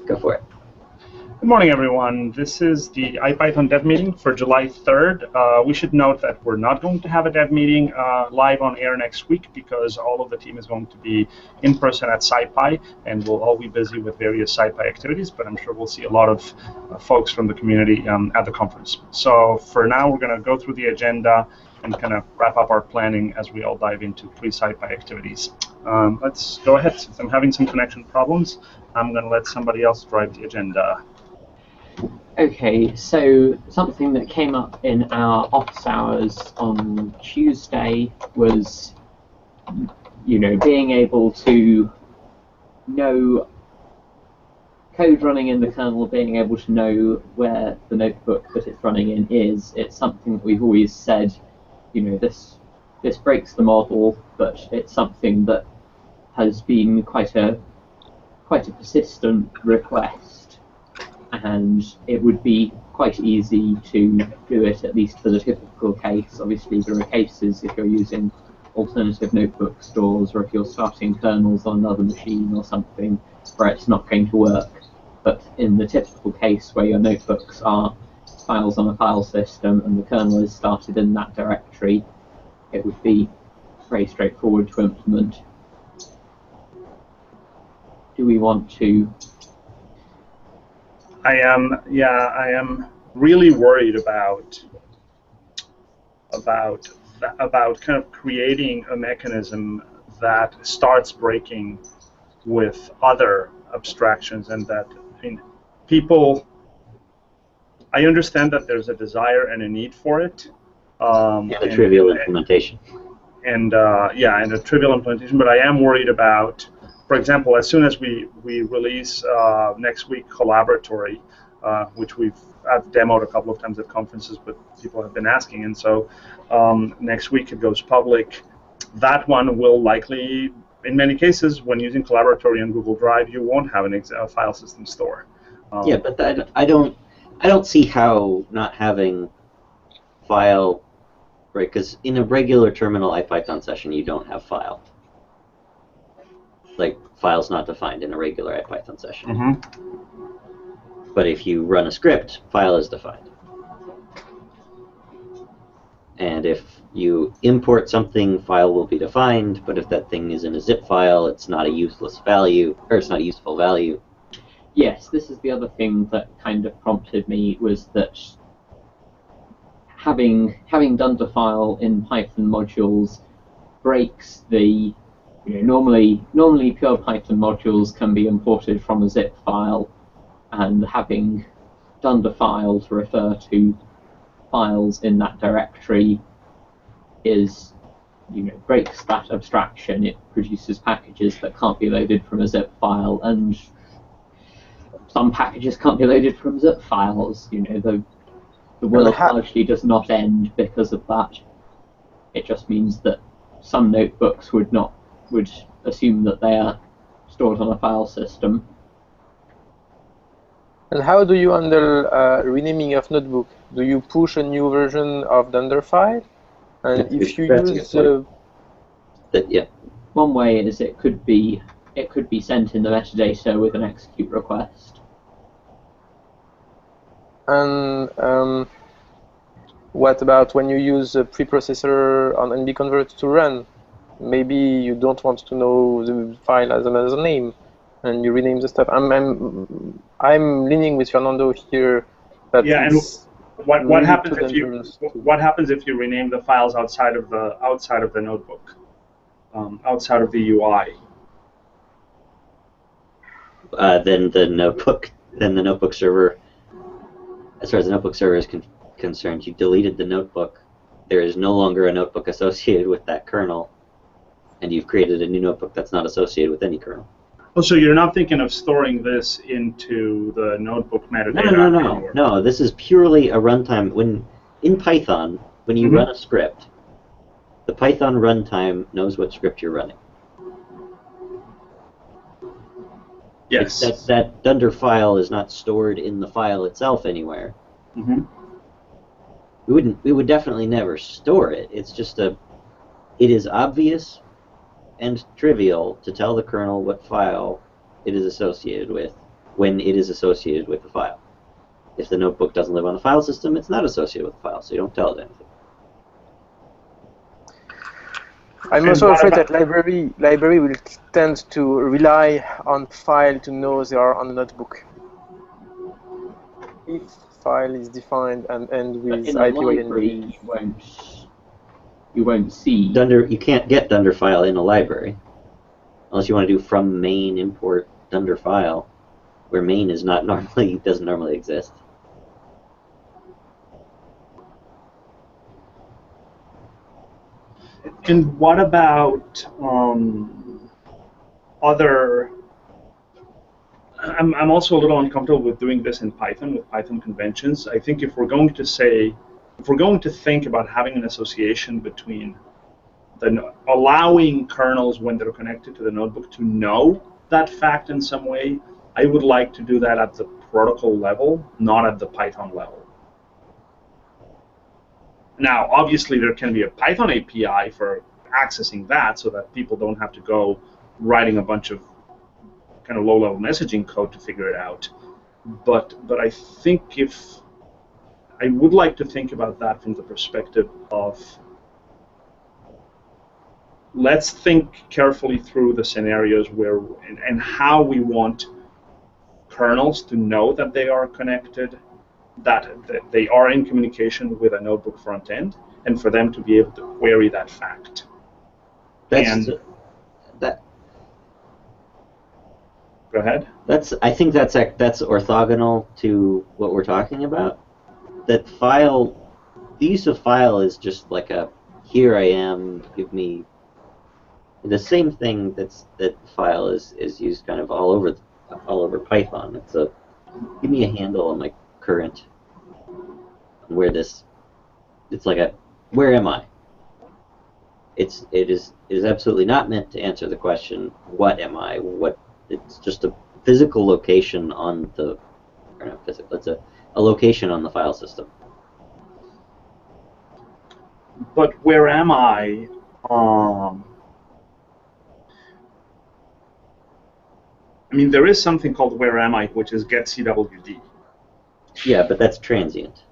Go for it. Good morning, everyone. This is the IPython Dev Meeting for July 3rd. We should note that we're not going to have a dev meeting live on air next week because all of the team is going to be in person at SciPy, and we'll all be busy with various SciPy activities, but I'm sure we'll see a lot of folks from the community at the conference. So for now, we're going to go through the agenda and kind of wrap up our planning as we all dive into pre-SciPy activities. Let's go ahead. Since I'm having some connection problems, I'm going to let somebody else drive the agenda. Okay, so something that came up in our office hours on Tuesday was, being able to know code running in the kernel, being able to know where the notebook that it's running in is. It's something that we've always said, this breaks the model, but it's something that has been quite a persistent request. And it would be quite easy to do it, at least for the typical case. Obviously, there are cases if you're using alternative notebook stores or if you're starting kernels on another machine or something where it's not going to work. But in the typical case where your notebooks are files on a file system and the kernel is started in that directory, it would be very straightforward to implement. Do we want to? I am really worried about kind of creating a mechanism that starts breaking with other abstractions, and that people. I understand that there's a desire and a need for it. And a trivial implementation. And a trivial implementation. But I am worried about. For example, as soon as we release next week Collaboratory, which I've demoed a couple of times at conferences, but people have been asking, and so next week it goes public. That one will likely, in many cases, when using Collaboratory on Google Drive, you won't have a file system store. Yeah, but I don't see how not having file, right? Because in a regular terminal IPython session, you don't have file. Like, file's not defined in a regular IPython session. Mm-hmm. But if you run a script, file is defined. And if you import something, file will be defined, but if that thing is in a zip file, it's not a useless value, or it's not a useful value. Yes, this is the other thing that kind of prompted me, was that having done the file in Python modules breaks the normally pure Python modules can be imported from a zip file, and having done the file to refer to files in that directory is, breaks that abstraction. It produces packages that can't be loaded from a zip file, and some packages can't be loaded from zip files. The world largely does not end because of that. It just means that some notebooks would assume that they are stored on a file system. And how do you handle renaming of notebook? Do you push a new version of the underfile? And if you use one way is it could be sent in the metadata with an execute request. And what about when you use a preprocessor on NB-convert to run? Maybe you don't want to know the file as another name, and you rename the stuff. I'm leaning with Fernando here. That and what happens if you rename the files outside of the notebook, outside of the UI? Then the notebook server, as far as the notebook server is concerned, you deleted the notebook. There is no longer a notebook associated with that kernel, and you've created a new notebook that's not associated with any kernel. Oh, so you're not thinking of storing this into the notebook metadata? No, this is purely a runtime. In Python, when you run a script, the Python runtime knows what script you're running. Yes. That dunder file is not stored in the file itself anywhere. Mm-hmm. We would definitely never store it. It's just it is obvious and trivial to tell the kernel what file it is associated with, when it is associated with the file. If the notebook doesn't live on the file system, it's not associated with the file, so you don't tell it anything. I'm also afraid that library will tend to rely on file to know they are on the notebook. If file is defined and end with in the library, you won't see. You can't get dunder file in a library unless you want to do from main import dunder file, where main is not normally doesn't normally exist. And what about other? I'm also a little uncomfortable with doing this in Python with Python conventions. I think if we're going to think about having an association between allowing kernels when they're connected to the notebook to know that fact in some way, I would like to do that at the protocol level, not at the Python level. Now, obviously, there can be a Python API for accessing that so that people don't have to go writing a bunch of kind of low-level messaging code to figure it out. But I think I would like to think about that from the perspective of let's think carefully through the scenarios where and how we want kernels to know that they are connected, that they are in communication with a notebook front end, and for them to be able to query that fact. Go ahead. I think that's orthogonal to what we're talking about. That the use of file is just like a here I am, give me the same thing that file is used kind of all over Python. It's a give me a handle on my current where this. It's like a where am I? It is absolutely not meant to answer the question what am I? It's just a physical location on the or not physical. It's a location on the file system. But where am I? I mean, there is something called where am I, which is get CWD. Yeah, but that's transient.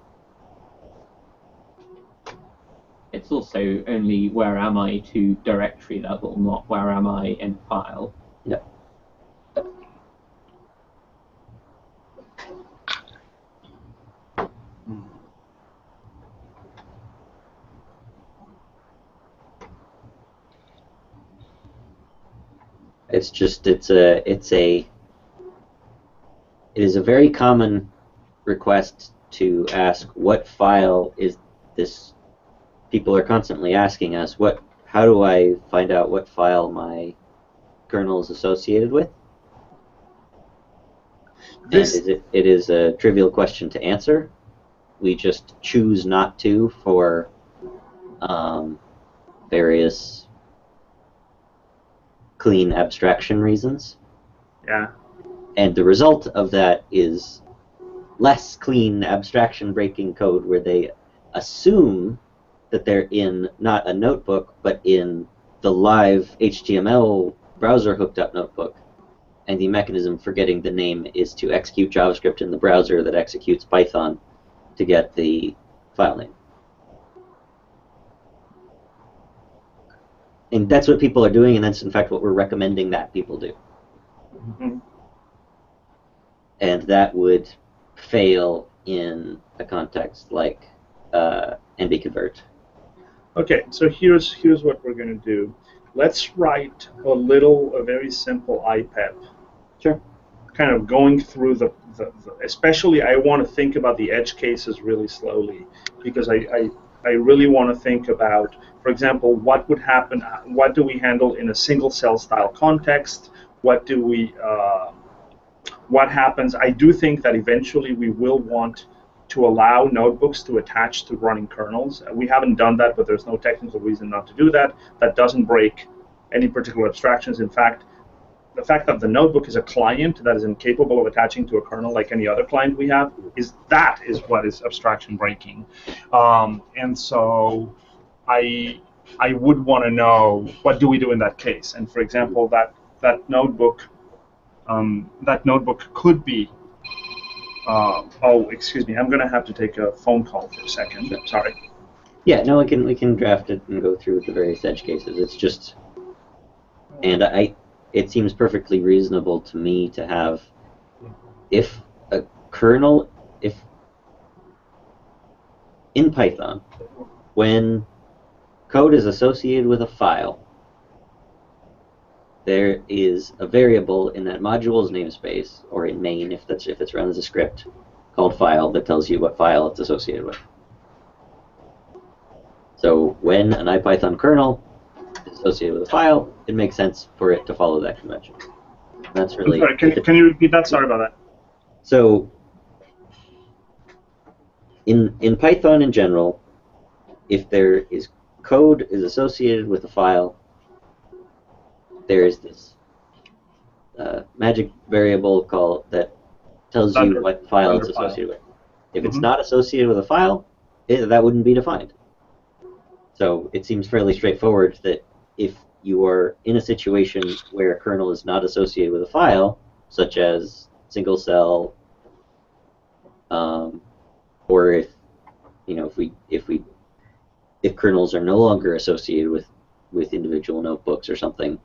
It's also only where am I to directory level, not where am I in file. Yeah. It is a very common request to ask what file is this. People are constantly asking us how do I find out what file my kernel is associated with? It is a trivial question to answer. We just choose not to for various clean abstraction reasons. Yeah. And the result of that is less clean abstraction breaking code where they assume that they're in not a notebook, but in the live HTML browser hooked up notebook. And the mechanism for getting the name is to execute JavaScript in the browser that executes Python to get the file name. And that's what people are doing, and that's in fact what we're recommending that people do. Mm-hmm. And that would fail in a context like NB-convert. Okay, so here's what we're going to do. Let's write a very simple IPEP. Sure. Kind of going through especially I want to think about the edge cases really slowly, because I really want to think about, for example, what would happen, what do we handle in a single cell style context, what happens. I do think that eventually we will want to allow notebooks to attach to running kernels. We haven't done that, but there's no technical reason not to do that. That doesn't break any particular abstractions. In fact, the fact that the notebook is a client that is incapable of attaching to a kernel like any other client we have is what is abstraction breaking. And so I would want to know what do we do in that case. And for example, that notebook that notebook could be. Oh, excuse me. I'm going to have to take a phone call for a second. Sorry. Yeah, no, we can draft it and go through the various edge cases. It's just, and it seems perfectly reasonable to me to have, if a kernel, if in Python, when code is associated with a file, there is a variable in that module's namespace, or in main if it's run as a script, called file that tells you what file it's associated with. So when an IPython kernel is associated with a file, it makes sense for it to follow that convention. And that's really. Sorry, can you repeat that? Sorry about that. So in Python in general, if there is code is associated with a file, there is this magic variable that tells you what file it's associated with. If it's not associated with a file, that wouldn't be defined. So it seems fairly straightforward that if you are in a situation where a kernel is not associated with a file, such as single cell, or if kernels are no longer associated with individual notebooks or something,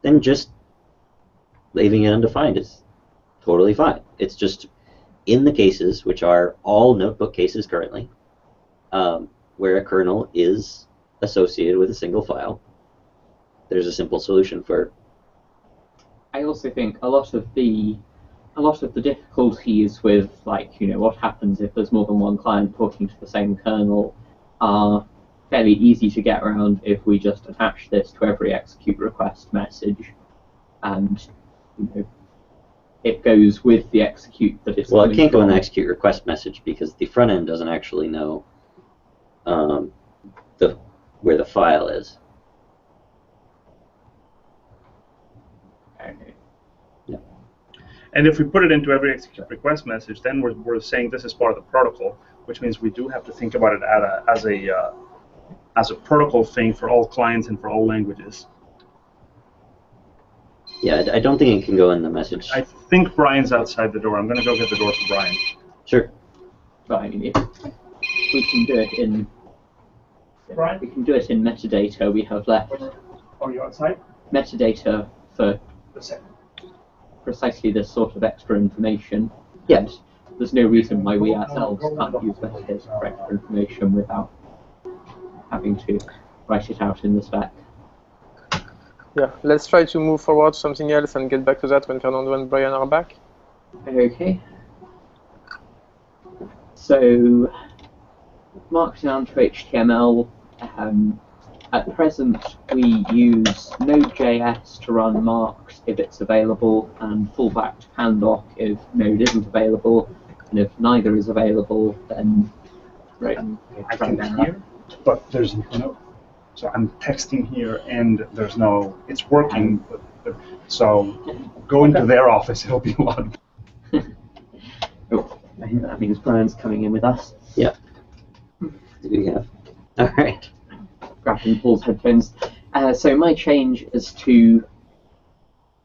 then just leaving it undefined is totally fine. It's just in the cases, which are all notebook cases currently, where a kernel is associated with a single file, there's a simple solution for. I also think a lot of the difficulties with, like, what happens if there's more than one client talking to the same kernel are fairly easy to get around if we just attach this to every execute request message, and it goes with the execute that it's. Well, it can't go in the execute request message because the front end doesn't actually know where the file is. Okay. Yeah. And if we put it into every execute request message, then we're saying this is part of the protocol, which means we do have to think about it as a protocol thing for all clients and for all languages. Yeah, I don't think it can go in the message. I think Brian's outside the door. I'm going to go get the door for Brian. Sure. But I mean, if we can do it in. Brian? We can do it in metadata we have left. Are you outside? Metadata for precisely this sort of extra information. Yes. There's no reason why we ourselves can't use metadata for extra information without having to write it out in the spec. Yeah, let's try to move forward to something else and get back to that when Fernando and Brian are back. Okay. So, Markdown to HTML. At present, we use Node.js to run marks if it's available, and fallback to Pandoc if Node isn't available. And if neither is available, then I can hear, but there's no. So I'm texting here, and there's no. It's working, so go into their office. It'll be a lot. Oh, I think that means Brian's coming in with us. Yeah. Yeah. All right. Grabbing Paul's headphones. So my change is to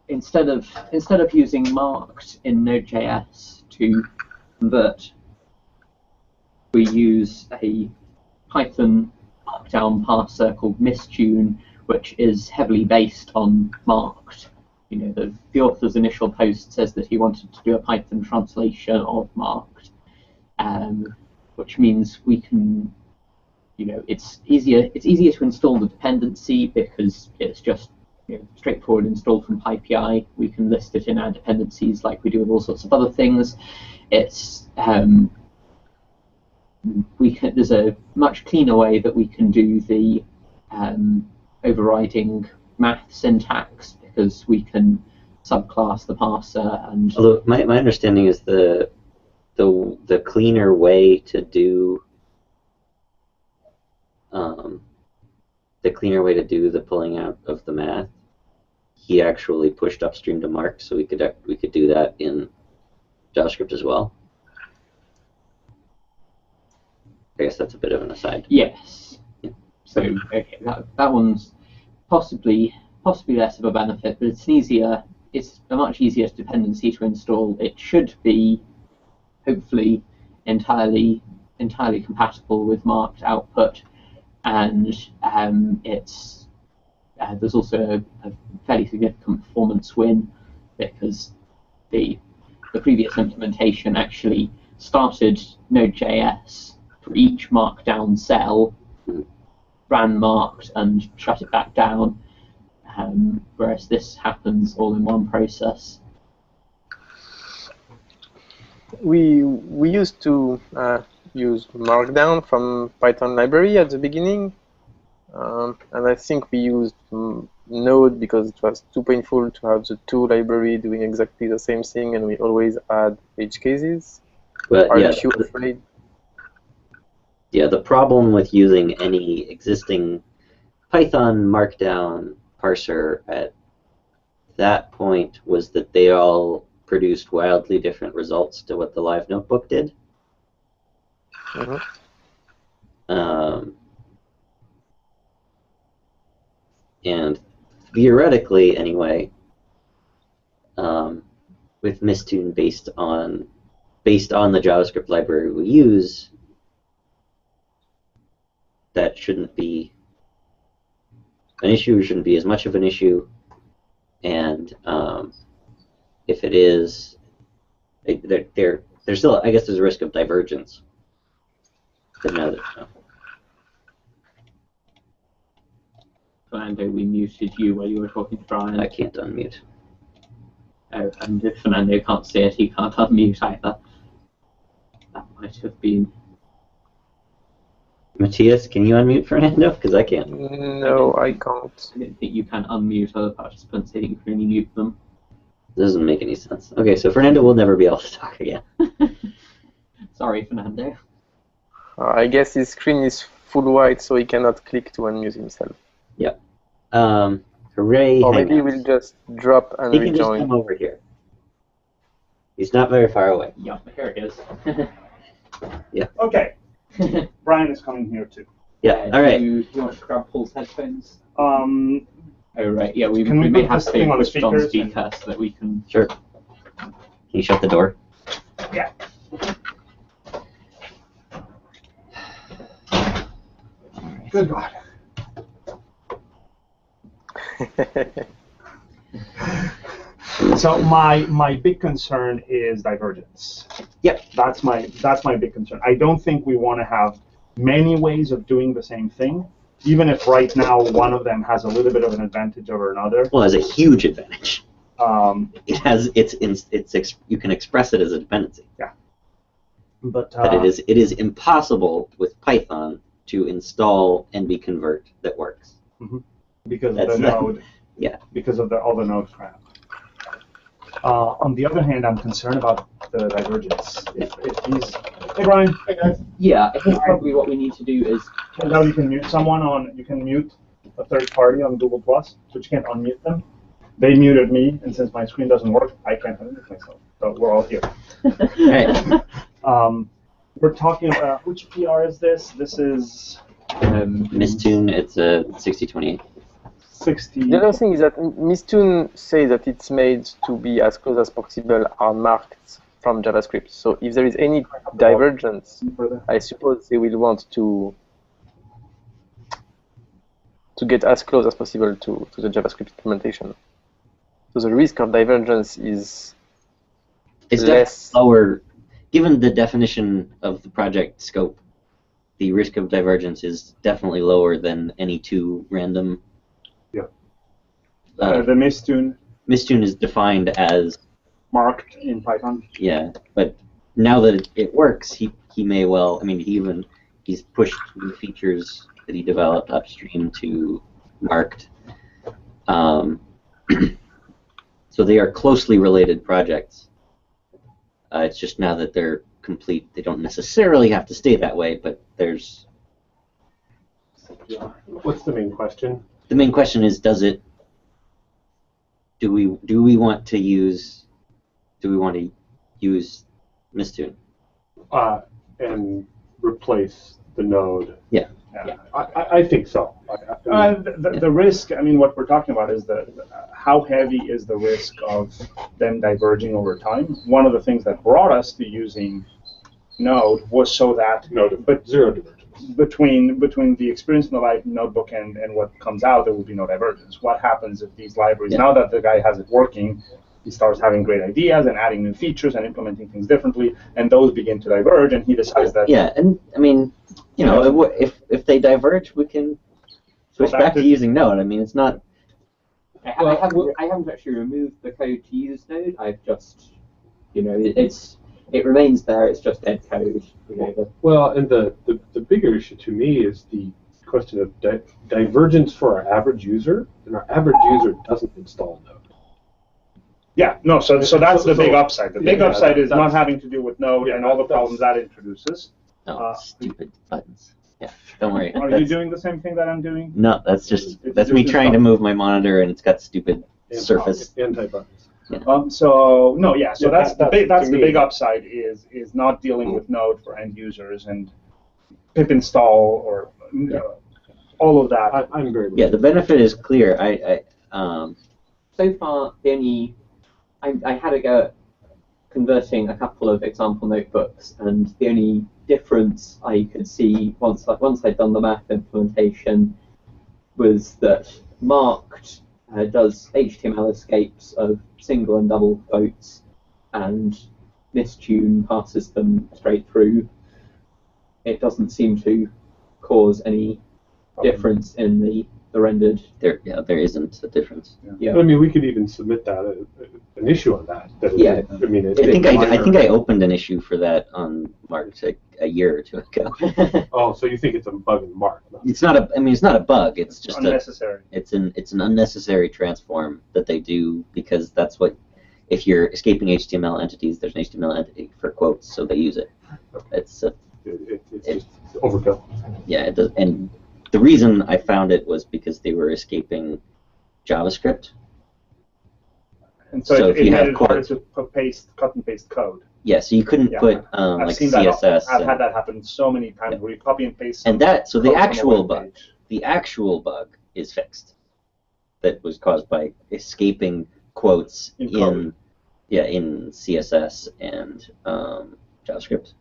instead of using marked in Node.js to convert, we use a Python Markdown parser called Mistune, which is heavily based on marked. The author's initial post says that he wanted to do a Python translation of marked, which means we can. It's easier to install the dependency because it's just straightforward install from PyPI. We can list it in our dependencies like we do with all sorts of other things. It's there's a much cleaner way that we can do the overriding math syntax because we can subclass the parser and. Although my understanding is the cleaner way to do. The cleaner way to do the pulling out of the math, he actually pushed upstream to Mark, so we could do that in JavaScript as well. I guess that's a bit of an aside. Yes. Yeah. So okay, that one's possibly less of a benefit, but it's an easier it's a much easier dependency to install. It should be, hopefully, entirely compatible with marked output, and there's also a fairly significant performance win because the previous implementation actually started Node.js for each markdown cell, ran marked, and shut it back down, whereas this happens all in one process. We used to use Markdown from Python library at the beginning, and I think we used Node because it was too painful to have the two library doing exactly the same thing, and we always add edge cases. But Aren't you afraid? Yeah, the problem with using any existing Python Markdown parser at that point was that they all produced wildly different results to what the live notebook did. And theoretically, anyway, with Mistune based on the JavaScript library we use, that shouldn't be an issue, shouldn't be as much of an issue, and if it is, there's still, I guess there's a risk of divergence. But no. Fernando, we muted you while you were talking to Brian. I can't unmute. Oh, and if Fernando can't see it, he can't unmute either. That might have been... Matthias, can you unmute Fernando? Because I can't. No, I can't. I don't think you can unmute other participants. I think you can only mute them. Doesn't make any sense. Okay, so Fernando will never be able to talk again. Sorry, Fernando. I guess his screen is full white, so he cannot click to unmute himself. Yep. Hooray! Or maybe we'll just drop and he can rejoin. just come over here. He's not very far away. Yep, here it is. Yeah. Okay. Brian is coming here too. Yeah. All right. Do you want to grab Paul's headphones? Oh right. Yeah, we Can we may put have this to thing on the push on speakers? speaker so that we can. Sure. Can you shut the door? Yeah. Good God. So my big concern is divergence. Yep. That's my big concern. I don't think we want to have many ways of doing the same thing, even if right now one of them has a little bit of an advantage over another. Well, it has a huge advantage. It has you can express it as a dependency. Yeah. But it is impossible with Python to install nbconvert that works. Mm-hmm. Because That's of the node. Yeah. Because of all the node crap. On the other hand, I'm concerned about the divergence. If he's, hey Brian, hey guys. Yeah, I think probably what we need to do is. Now you can mute someone you can mute a third party on Google Plus, but you can't unmute them. They muted me, and since my screen doesn't work, I can't unmute myself. So we're all here. Right. We're talking about which PR is this? This is Mistune. It's a 6028. 60. The other thing is that Mistune says that it's made to be as close as possible are marked from JavaScript. So if there is any divergence, I suppose they will want to get as close as possible to the JavaScript implementation. So the risk of divergence is less lower. Given the definition of the project scope, the risk of divergence is definitely lower than any two random. Yeah. The Mistune. Mistune is defined as marked in Python. Yeah, but now that it works, he may well. I mean, he's pushed new features that he developed upstream to marked. So they are closely related projects. It's just now that they're complete, they don't necessarily have to stay that way, but there's... What's the main question? The main question is, do we want to use Mistune? And replace the node. Yeah. Yeah. I think so. The risk, I mean, what we're talking about is how heavy is the risk of them diverging over time. One of the things that brought us to using Node was so that Zero divergence. between the experience in the live notebook and what comes out, there will be no divergence. What happens if these libraries, now that the guy has it working, he starts having great ideas and adding new features and implementing things differently, and those begin to diverge, and he decides that... Yeah, and I mean, you know, if they diverge, we can switch back to using Node. I mean, it's not... I haven't actually removed the code to use Node. I've just, you know, it remains there. It's just dead code. You know, Well, and the bigger issue to me is the question of divergence for our average user, and our average user doesn't install Node. Yeah, no, so that's the big upside. The big upside is not having to do with Node and all the problems that introduces. Oh, stupid buttons. Yeah, don't worry. Are you doing the same thing that I'm doing? No, that's me trying to move my monitor, and it's got stupid surface. Anti-buttons. Yeah. That's the big upside is not dealing with Node for end users and pip install or all of that. I'm very the benefit is clear. so far, I had a go at converting a couple of example notebooks, and the only difference I could see once I'd done the math implementation was that marked does HTML escapes of single and double quotes, and mistune passes them straight through. It doesn't seem to cause any difference in the rendered. There isn't a difference. Yeah. I mean, we could even submit that an issue on that. I mean, I think I opened an issue for that on March a year or two ago. Oh, so you think it's a bug in Mark? It's not a. I mean, it's not a bug. It's just unnecessary. It's an unnecessary transform that they do because that's what. If you're escaping HTML entities, there's an HTML entity for quotes, so they use it. It's just overkill. Yeah, it does. And the reason I found it was because they were escaping JavaScript. And so it made it harder to cut and paste code. Yeah, so you couldn't put I've like seen CSS. That. I've had that happen so many times where you copy and paste. And so the actual bug is fixed. That was caused by escaping quotes in CSS and JavaScript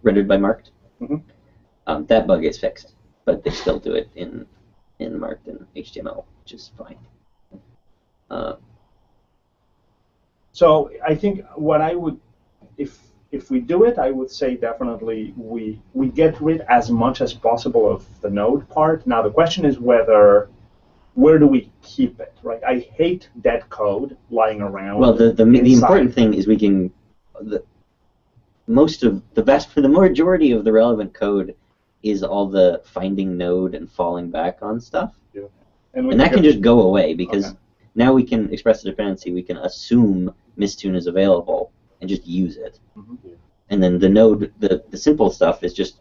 rendered by marked. Mm-hmm. That bug is fixed, but they still do it in marked and HTML, which is fine. So I think what I would, if we do it, I would say definitely we get rid as much as possible of the Node part. Now the question is where do we keep it, right? I hate dead code lying around. Well, the important thing is we can the majority of the relevant code is all the finding Node and falling back on stuff. Yeah. And that can just go away because now we can express the dependency. We can assume mistune is available and just use it. Mm-hmm. And then the Node, the simple stuff is just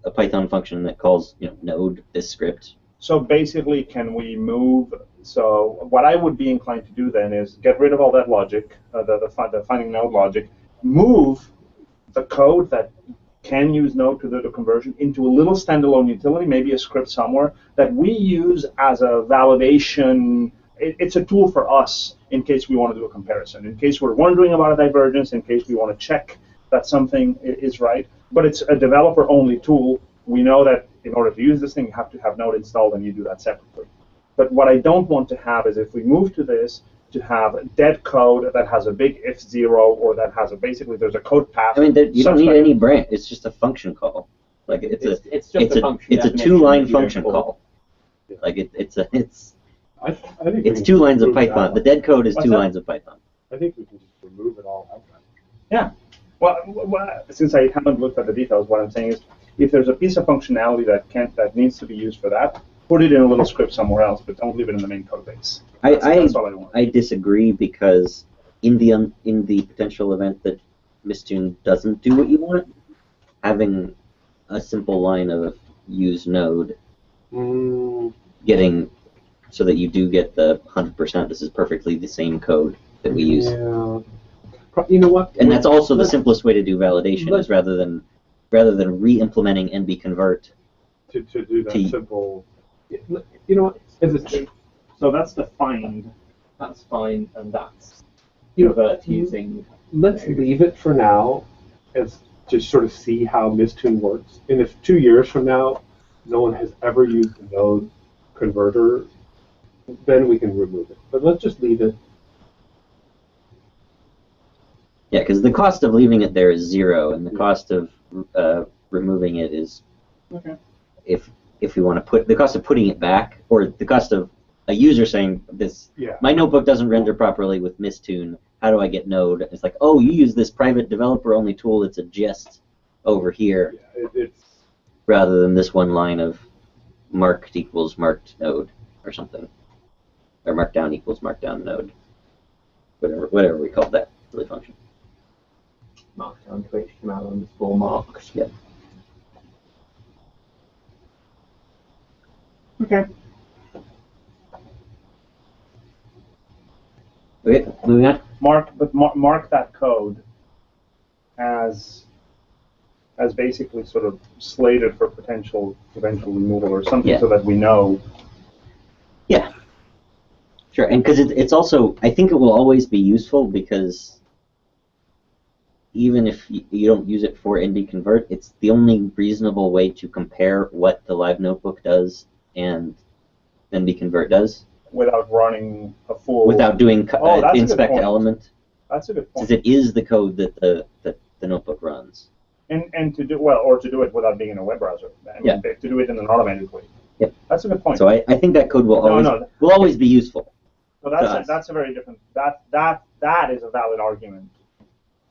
a Python function that calls Node this script. So basically, can we move? So what I would be inclined to do then is get rid of all that logic, the finding Node logic, move the code that can use Node to do the conversion into a little standalone utility, maybe a script somewhere that we use as a validation. It's a tool for us in case we want to do a comparison, in case we're wondering about a divergence, in case we want to check that something is right. But it's a developer-only tool. We know that in order to use this thing, you have to have Node installed, and you do that separately. But what I don't want to have is if we move to this, to have dead code that has a big if zero, or that has basically there's a code path. I mean, you don't need any branch. It's just a function call. Like it's a two-line function call. Like it's two lines of Python. The dead code is two lines of Python. I think we can just remove it all outright. Yeah. Well, since I haven't looked at the details, what I'm saying is, if there's a piece of functionality that needs to be used for that, put it in a little script somewhere else, but don't leave it in the main code base. That's all I want. I disagree because in the potential event that mistune doesn't do what you want, having a simple line of use Node, getting so that you do get the 100%. This is perfectly the same code that we use. Yeah. You know what? And that's also the simplest way to do validation, is rather than rather than re-implementing NB-convert. To do that To- simple. You know what? If it's, So that's defined. That's fine, and that's you know, convert using. let's leave it for now as to sort of see how mistune works. And if 2 years from now no one has ever used the node converter, then we can remove it. But let's just leave it. Yeah, because the cost of leaving it there is 0, and the cost of removing it is, Okay. if we want to put the cost of putting it back, or the cost of a user saying this, Yeah. my notebook doesn't render properly with mistune. How do I get Node? It's like, oh, you use this private developer-only tool. It's a gist over here, Yeah, it's rather than this one line of marked equals marked node or something, or markdown equals markdown node, whatever we call that really function. Markdown to HTML underscore marked. Yeah. Okay. Okay, moving on. Mark that code as basically sort of slated for potential eventual removal or something, Yeah. so that we know. Yeah. Sure, and because it's also, I think it will always be useful, because even if you don't use it for NB-convert, it's the only reasonable way to compare what the live notebook does and NB-convert does, Without running a full. without doing Oh, that's a good inspect point. element, That's a good point. since it is the code that the notebook runs. And to do well, or to do it without being in a web browser. I mean, Yeah. to do it in an automated way. Yep. That's a good point. So I think that code will No. always be useful. So to that's us. that's a very different. That is a valid argument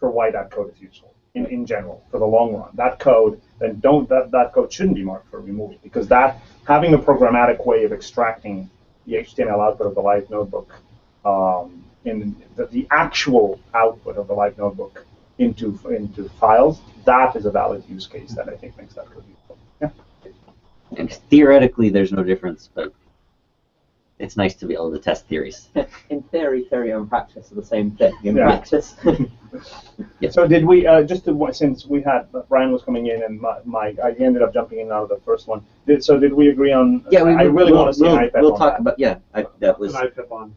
for why that code is useful in general for the long run. That code that code shouldn't be marked for removal, because that having a programmatic way of extracting the HTML output of the live notebook, in the actual output of the live notebook into files, that is a valid use case that I think makes that code useful. Yeah. And theoretically, there's no difference, but it's nice to be able to test theories. In theory and practice are the same thing. In Yeah. practice. Yep. So did we since we had Brian was coming in and I ended up jumping in out of the first one. Did we agree on? Yeah, I really want to see an iPad We'll on talk that. about, yeah, that was, an IPython.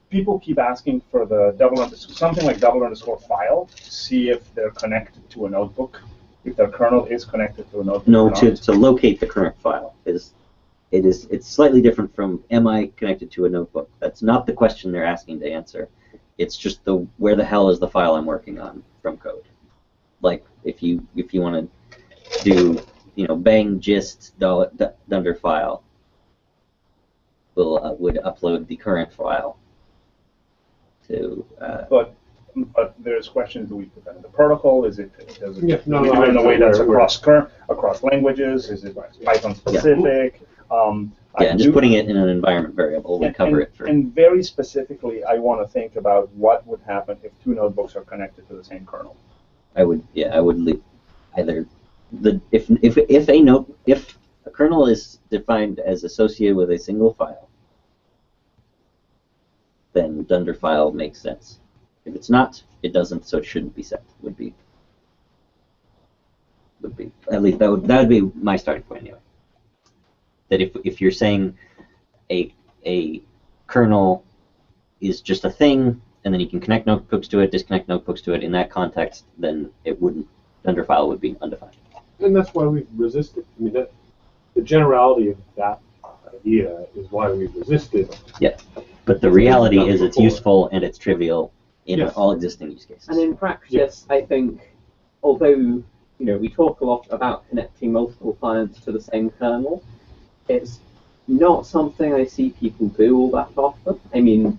People keep asking for the something like double underscore file to see if they're connected to a notebook, if their kernel is connected to a notebook. no, or not. to locate the current file it's slightly different from, am I connected to a notebook? That's not the question they're asking to answer. It's just where the hell is the file I'm working on from code? Like if you want to do bang gist dunder file, would upload the current file to. But there's questions: do we put that in the protocol? Does it Yeah, do we do it in a way that's we're- across languages? Is it Python specific? Yeah, and just putting it in an environment variable would cover it for. And very specifically, I want to think about what would happen if two notebooks are connected to the same kernel. I would leave either if a kernel is defined as associated with a single file, then dunder file makes sense. If it's not, it doesn't, so it shouldn't be set. Would be at least that would be my starting point anyway. That if you're saying a kernel is just a thing, and then you can connect notebooks to it, disconnect notebooks to it, in that context, then it wouldn't, dunder file would be undefined. And that's why we've resisted. I mean, the generality of that idea is why we've resisted. Yeah, but the reality is it's useful and it's trivial in all existing use cases. And in practice, I think, although we talk a lot about connecting multiple clients to the same kernel, it's not something I see people do all that often. I mean,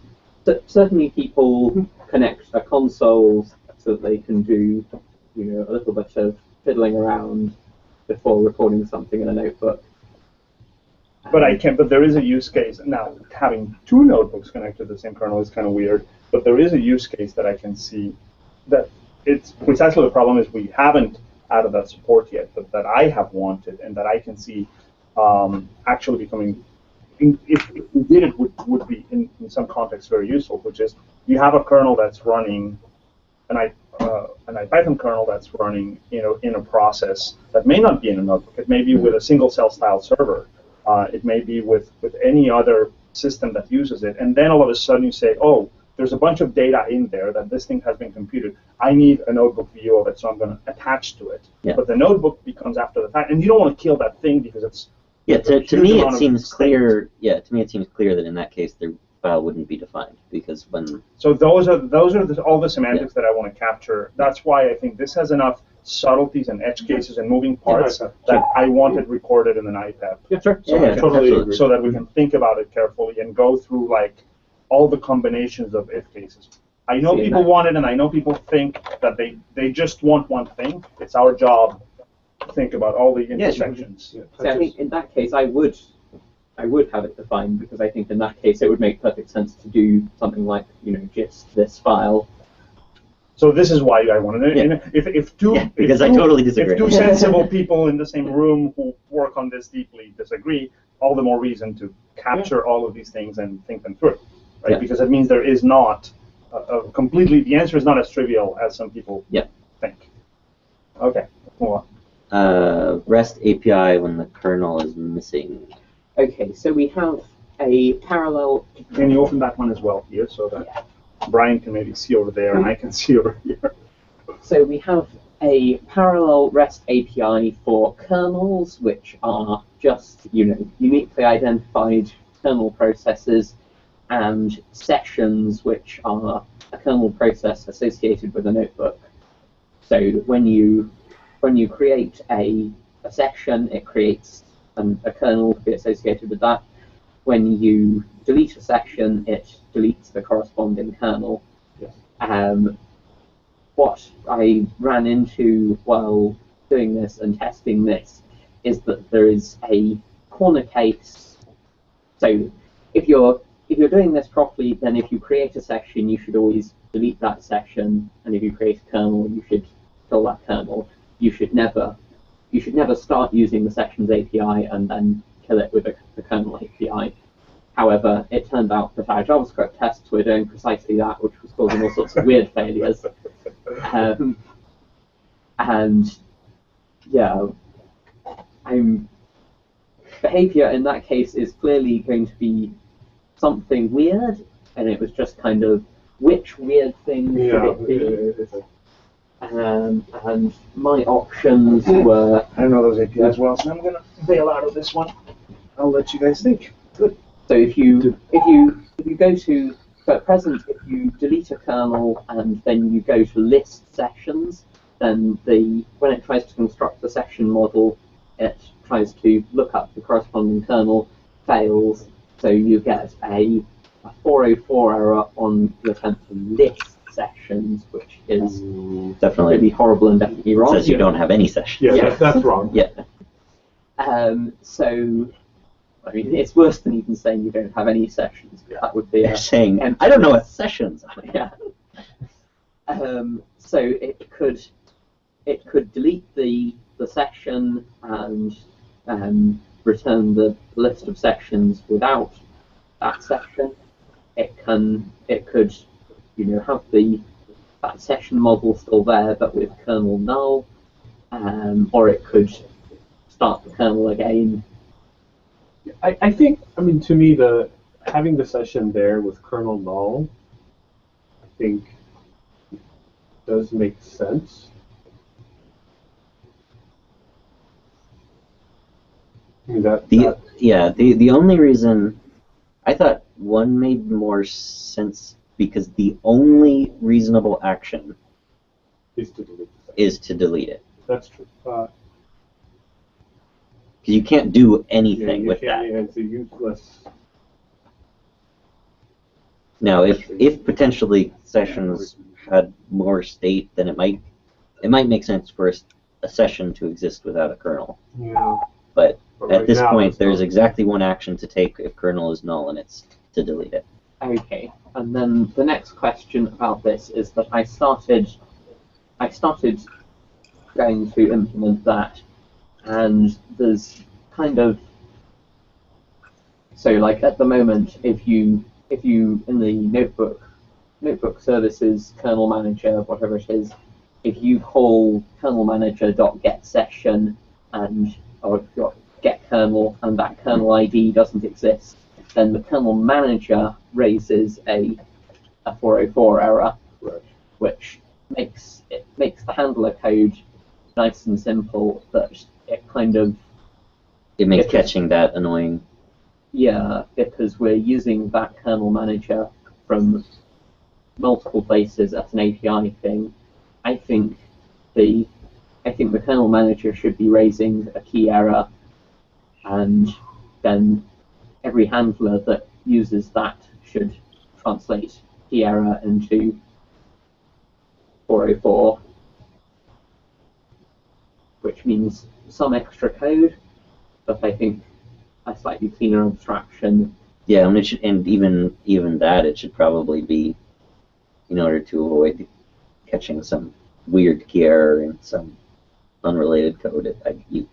certainly people connect a console so that they can do, a little bit of fiddling around before recording something in a notebook. But there is a use case now. Having two notebooks connected to the same kernel is kind of weird. But there is a use case that I can see that it's precisely the problem is we haven't added that support yet, but that I have wanted and that I can see actually becoming, if we did it, would be in some context very useful, which is you have a kernel that's running, and an IPython kernel that's running, in a process that may not be in a notebook. It may be with a single cell style server. It may be with any other system that uses it. And then all of a sudden you say, oh, there's a bunch of data in there that this thing has been computed. I need a notebook view of it, so I'm going to attach to it. Yeah. But the notebook becomes after the fact, and you don't want to kill that thing because it's to me it seems clear. Yeah, to me it seems clear that in that case the file wouldn't be defined because when. So those are all the semantics that I want to capture. That's why I think this has enough subtleties and edge cases and moving parts that I want it recorded in an IPEP. Yeah, sure. So Yeah, totally absolutely. so that we can think about it carefully and go through like all the combinations of if cases. I know people want it, and I know people think that they just want one thing. It's our job to think about all the intersections. So I think in that case, I would have it defined because I think in that case it would make perfect sense to do something like just this file. So this is why I wanted it. Yeah. Because I totally disagree. If two sensible people in the same room who work on this deeply disagree, all the more reason to capture all of these things and think them through, right? Yeah. Because it means there is not the answer is not as trivial as some people think. Okay, let's move on. REST API when the kernel is missing. Okay, so we have a parallel. Can you open that one as well here so that Brian can maybe see over there and I can see over here? So we have a parallel REST API for kernels, which are just uniquely identified kernel processes, and sessions, which are a kernel process associated with a notebook. So when you create a session, it creates a kernel to be associated with that. When you delete a section, it deletes the corresponding kernel. Yes. What I ran into while doing this and testing this is that there is a corner case. So if you're doing this properly, then if you create a section, you should always delete that section, and if you create a kernel, you should kill that kernel. You should never start using the sections API and then kill it with the kernel API. However, it turned out that our JavaScript tests were doing precisely that, which was causing all sorts of weird failures. And yeah, behavior in that case is clearly going to be something weird, and it was just kind of which weird thing should it be? And my options were. I don't know those APIs well, so I'm gonna bail out of this one. I'll let you guys think. Good. So if you go to, so at present, if you delete a kernel and then you go to list sessions, then when it tries to construct the session model, it tries to look up the corresponding kernel, fails, so you get a 404 error on the attempt to list sessions, which is definitely really horrible and definitely wrong. Says you don't have any sessions. Yeah, that's wrong. Yeah. So, I mean, it's worse than even saying you don't have any sessions. That would be They're saying, I don't know what sessions are. Yeah. So it could delete the section and return the list of sections without that section. It could have that session model still there but with kernel null, or it could start the kernel again. I think, to me, having the session there with kernel null, I think, does make sense. The only reason I thought one made more sense because the only reasonable action is to delete it. That's true. Because you can't do anything with that. It's a useless. Now, if potentially sessions had more state, then it might make sense for a session to exist without a kernel. Yeah. But But at right this now, point, it's there's not. exactly one action to take if kernel is null, and it's to delete it. Okay, and then the next question about this is that I started going to implement that, and there's kind of, so like at the moment, if you in the notebook notebook services kernel manager, whatever it is, if you call kernel manager.get session and or get kernel and that kernel ID doesn't exist, then the kernel manager raises a 404 error, Right. which makes the handler code nice and simple, but it kind of It makes Because- catching that annoying. yeah, because we're using that kernel manager from multiple places as an API thing. I think the kernel manager should be raising a key error, and then every handler that uses that should translate key error into 404, which means some extra code, but I think a slightly cleaner abstraction. Yeah, and even that, it should probably be in order to avoid catching some weird key error in some unrelated code.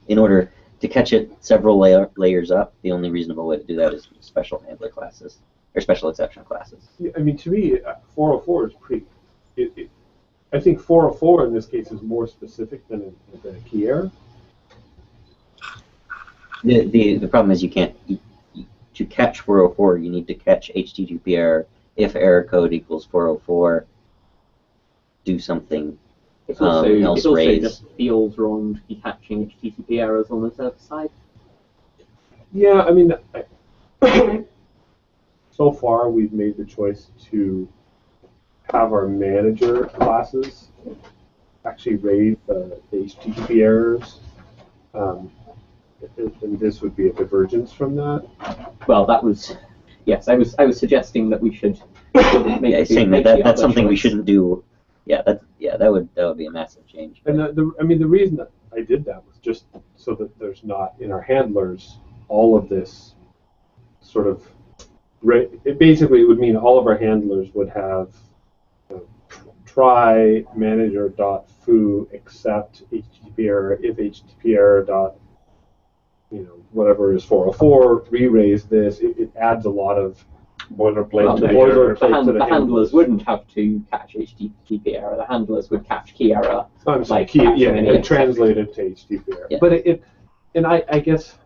In order to catch it several layers up, the only reasonable way to do that is special handler classes or special exception classes. Yeah, I mean, to me, 404 is pretty. I think 404 in this case is more specific than a key error. The problem is you can't to catch 404. You need to catch HTTP error. If error code equals 404, do something It's also, else it also raise. just feels wrong to be catching HTTP errors on the server side. Yeah, I mean, so far we've made the choice to have our manager classes actually raise the HTTP errors. And this would be a divergence from that. Well, that was, yes, I was suggesting that we should make Yeah, the- saying make that the that's other something we choice. shouldn't do. Yeah, that would be a massive change. And the reason that I did that was just so that there's not in our handlers all of this sort of. It basically would mean all of our handlers would have try manager.foo except HTTP error if HTTP error dot whatever is 404 re-raise this. It adds a lot of boilerplate Well, to no, the the handlers wouldn't have to catch HTTP error. The handlers would catch key error. I'm sorry, like key, catching yeah, any and exception. translate it to HTTP error. Yeah. But I guess.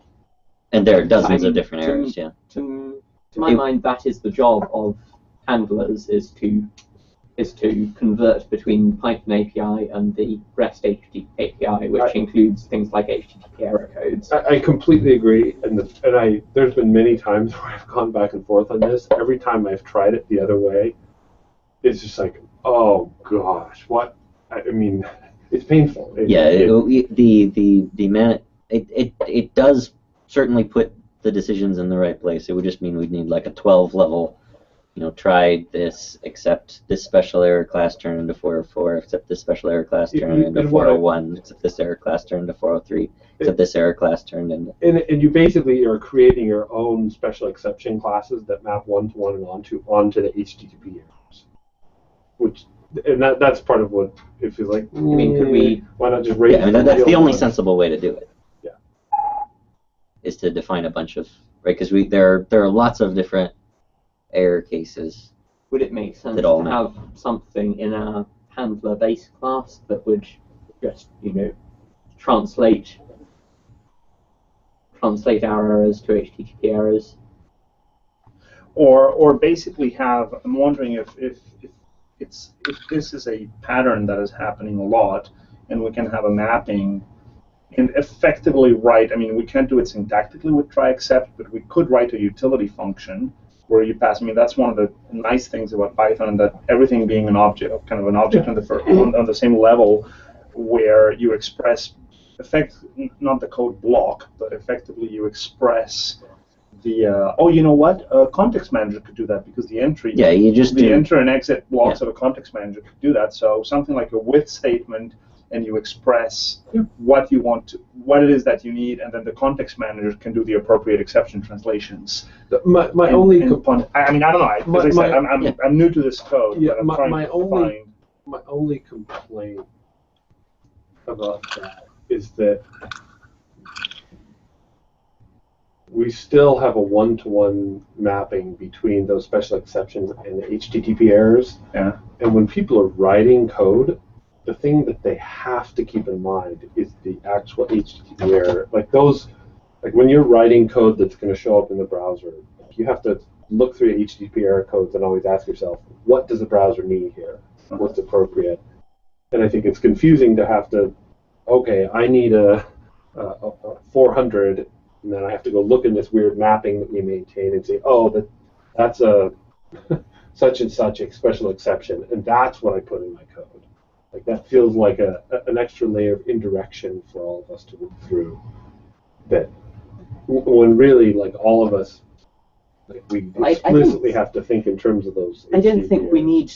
And there are dozens I mean, of different to- errors. Yeah. To my mind, that is the job of handlers, is to convert between Python API and the REST HTTP API, which includes things like HTTP error codes. I completely agree, and there's been many times where I've gone back and forth on this. Every time I've tried it the other way, it's just like, oh gosh, what? I mean, it's painful. It does certainly put the decisions in the right place. It would just mean we'd need like a 12 level. Try this, except this special error class turned into 404, except this special error class turned into 401, except this error class turned into 403, except this error class turned into... And you basically are creating your own special exception classes that map one-to-one and onto the HTTP errors. That's part of what it feels like. I mean, could we... Why not just raise... Yeah, I mean, that's the only sensible way to do it. Yeah. Is to define a bunch of... Right, because there are lots of different error cases. Would it make sense That all to have something in our handler base class that would just, translate our errors to HTTP errors? Or basically have, I'm wondering if this is a pattern that is happening a lot, and we can have a mapping and effectively write, I mean, we can't do it syntactically with try except, but we could write a utility function where you pass, I mean, that's one of the nice things about Python, that everything being an object, kind of an object on the same level, where you express, not the code block, but effectively you express the, you know what? A context manager could do that, because the entry, the enter and exit blocks of a context manager could do that. So something like a with statement, and you express what you want, what it is that you need, and then the context manager can do the appropriate exception translations. My only complaint. I mean, I don't know. As I said, I'm new to this code, Yeah, but I'm trying to find. My only complaint about that is that we still have a one-to-one mapping between those special exceptions and the HTTP errors. Yeah. And when people are writing code, the thing that they have to keep in mind is the actual HTTP error. Like those, like when you're writing code that's going to show up in the browser, you have to look through HTTP error codes and always ask yourself, what does the browser need here? What's appropriate? And I think it's confusing to have to, okay, I need a 400, and then I have to go look in this weird mapping that we maintain and say, oh, that's a such and such a special exception, and that's what I put in my code. Like that feels like an extra layer of indirection for all of us to work through. That when really, like all of us, like we explicitly have to think in terms of those. I don't think we need,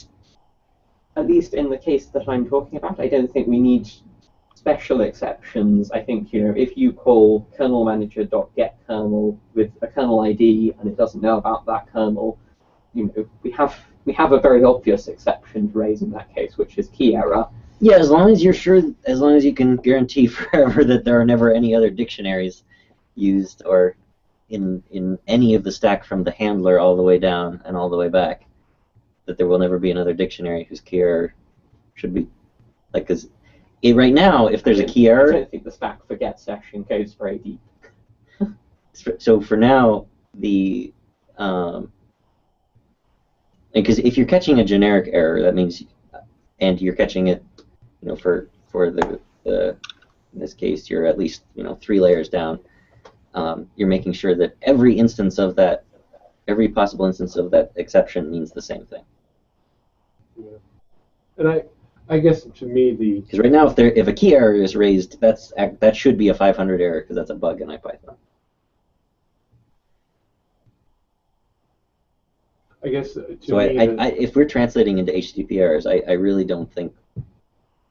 at least in the case that I'm talking about, I don't think we need special exceptions. I think, you know, if you call kernel manager.getKernel with a kernel ID and it doesn't know about that kernel, you know, we have a very obvious exception to raise in that case, which is key error. Yeah, as long as you're sure, as long as you can guarantee forever that there are never any other dictionaries used or in any of the stack from the handler all the way down and all the way back, that there will never be another dictionary whose key error should be, like, because right now, if there's a key error... I don't think the stack for get session goes very deep. So for now, the... because if you're catching a generic error, that means, and you're catching it, you know, for the in this case, you're at least, you know, 3 layers down. You're making sure that every instance of that, every possible instance of that exception means the same thing. Yeah. And I guess to me because right now, if a key error is raised, that should be a 500 error because that's a bug in IPython. I guess so if we're translating into HTTP errors, I really don't think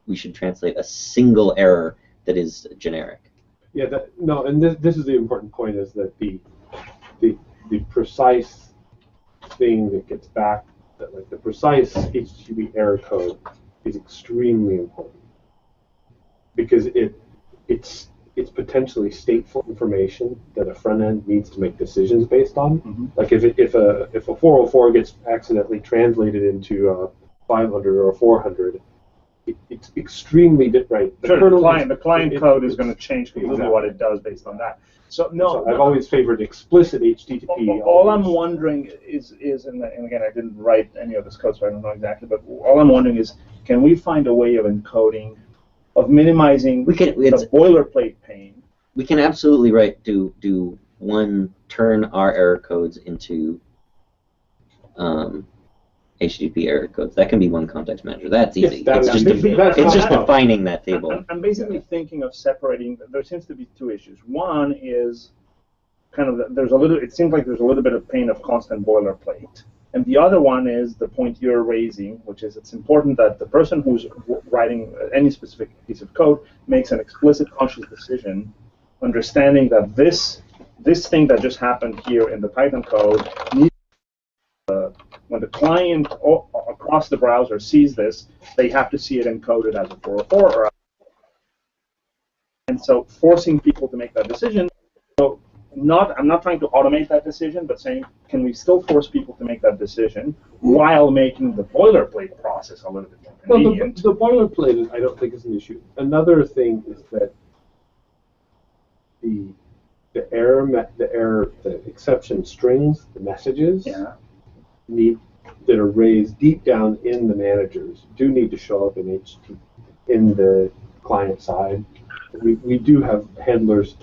we should translate a single error that is generic. Yeah, no, and this is the important point, is that the precise thing that gets back, that like the precise HTTP error code is extremely important because it's potentially stateful information that a front end needs to make decisions based on. Mm-hmm. Like if a 404 gets accidentally translated into 500 or 400, it's extremely right. The client code is going to change completely what it does based on that. So I've always favored explicit HTTP. All I'm wondering is and again, I didn't write any of this code, so I don't know exactly. But all I'm wondering is, can we find a way of encoding, of minimizing the boilerplate pain? We can absolutely do one, turn our error codes into HTTP error codes. That can be one context manager. That's easy. Yes, it's just defining that table. I'm basically thinking of separating. There seems to be 2 issues. One is kind of it seems like there's a little bit of pain of constant boilerplate. And the other one is the point you're raising, which is it's important that the person who's writing any specific piece of code makes an explicit, conscious decision, understanding that this thing that just happened here in the Python code needs when the client across the browser sees this, they have to see it encoded as a 404 and so forcing people to make that decision. So I'm not trying to automate that decision, but saying, can we still force people to make that decision while making the boilerplate process a little bit more convenient? The boilerplate, I don't think, is an issue. Another thing is that the exception strings, the messages, that are raised deep down in the managers do need to show up in the client side. We do have handlers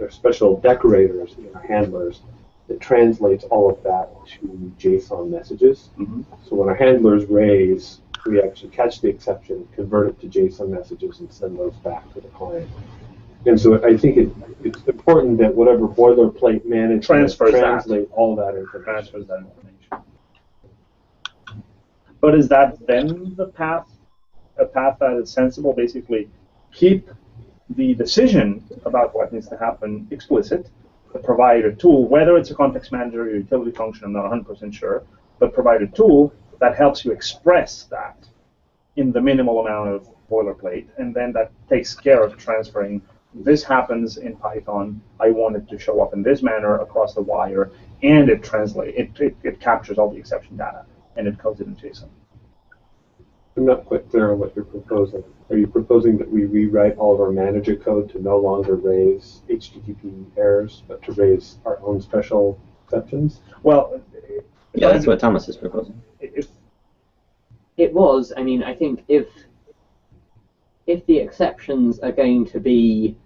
or special decorators in our handlers that translates all of that to JSON messages. Mm-hmm. So when our handlers raise, we actually catch the exception, convert it to JSON messages, and send those back to the client. And so I think it's important that whatever boilerplate management translate all that information. Transfers that information. But is that then a path that is sensible? Basically, keep the decision about what needs to happen explicit, but provide a tool, whether it's a context manager or a utility function, I'm not 100% sure, but provide a tool that helps you express that in the minimal amount of boilerplate, and then that takes care of transferring this happens in Python. I want it to show up in this manner across the wire, and it captures all the exception data, and it codes it in JSON. I'm not quite clear on what you're proposing. Are you proposing that we rewrite all of our manager code to no longer raise HTTP errors, but to raise our own special exceptions? Well, yeah, that's what Thomas is proposing. If it was, I mean, I think if the exceptions are going to be,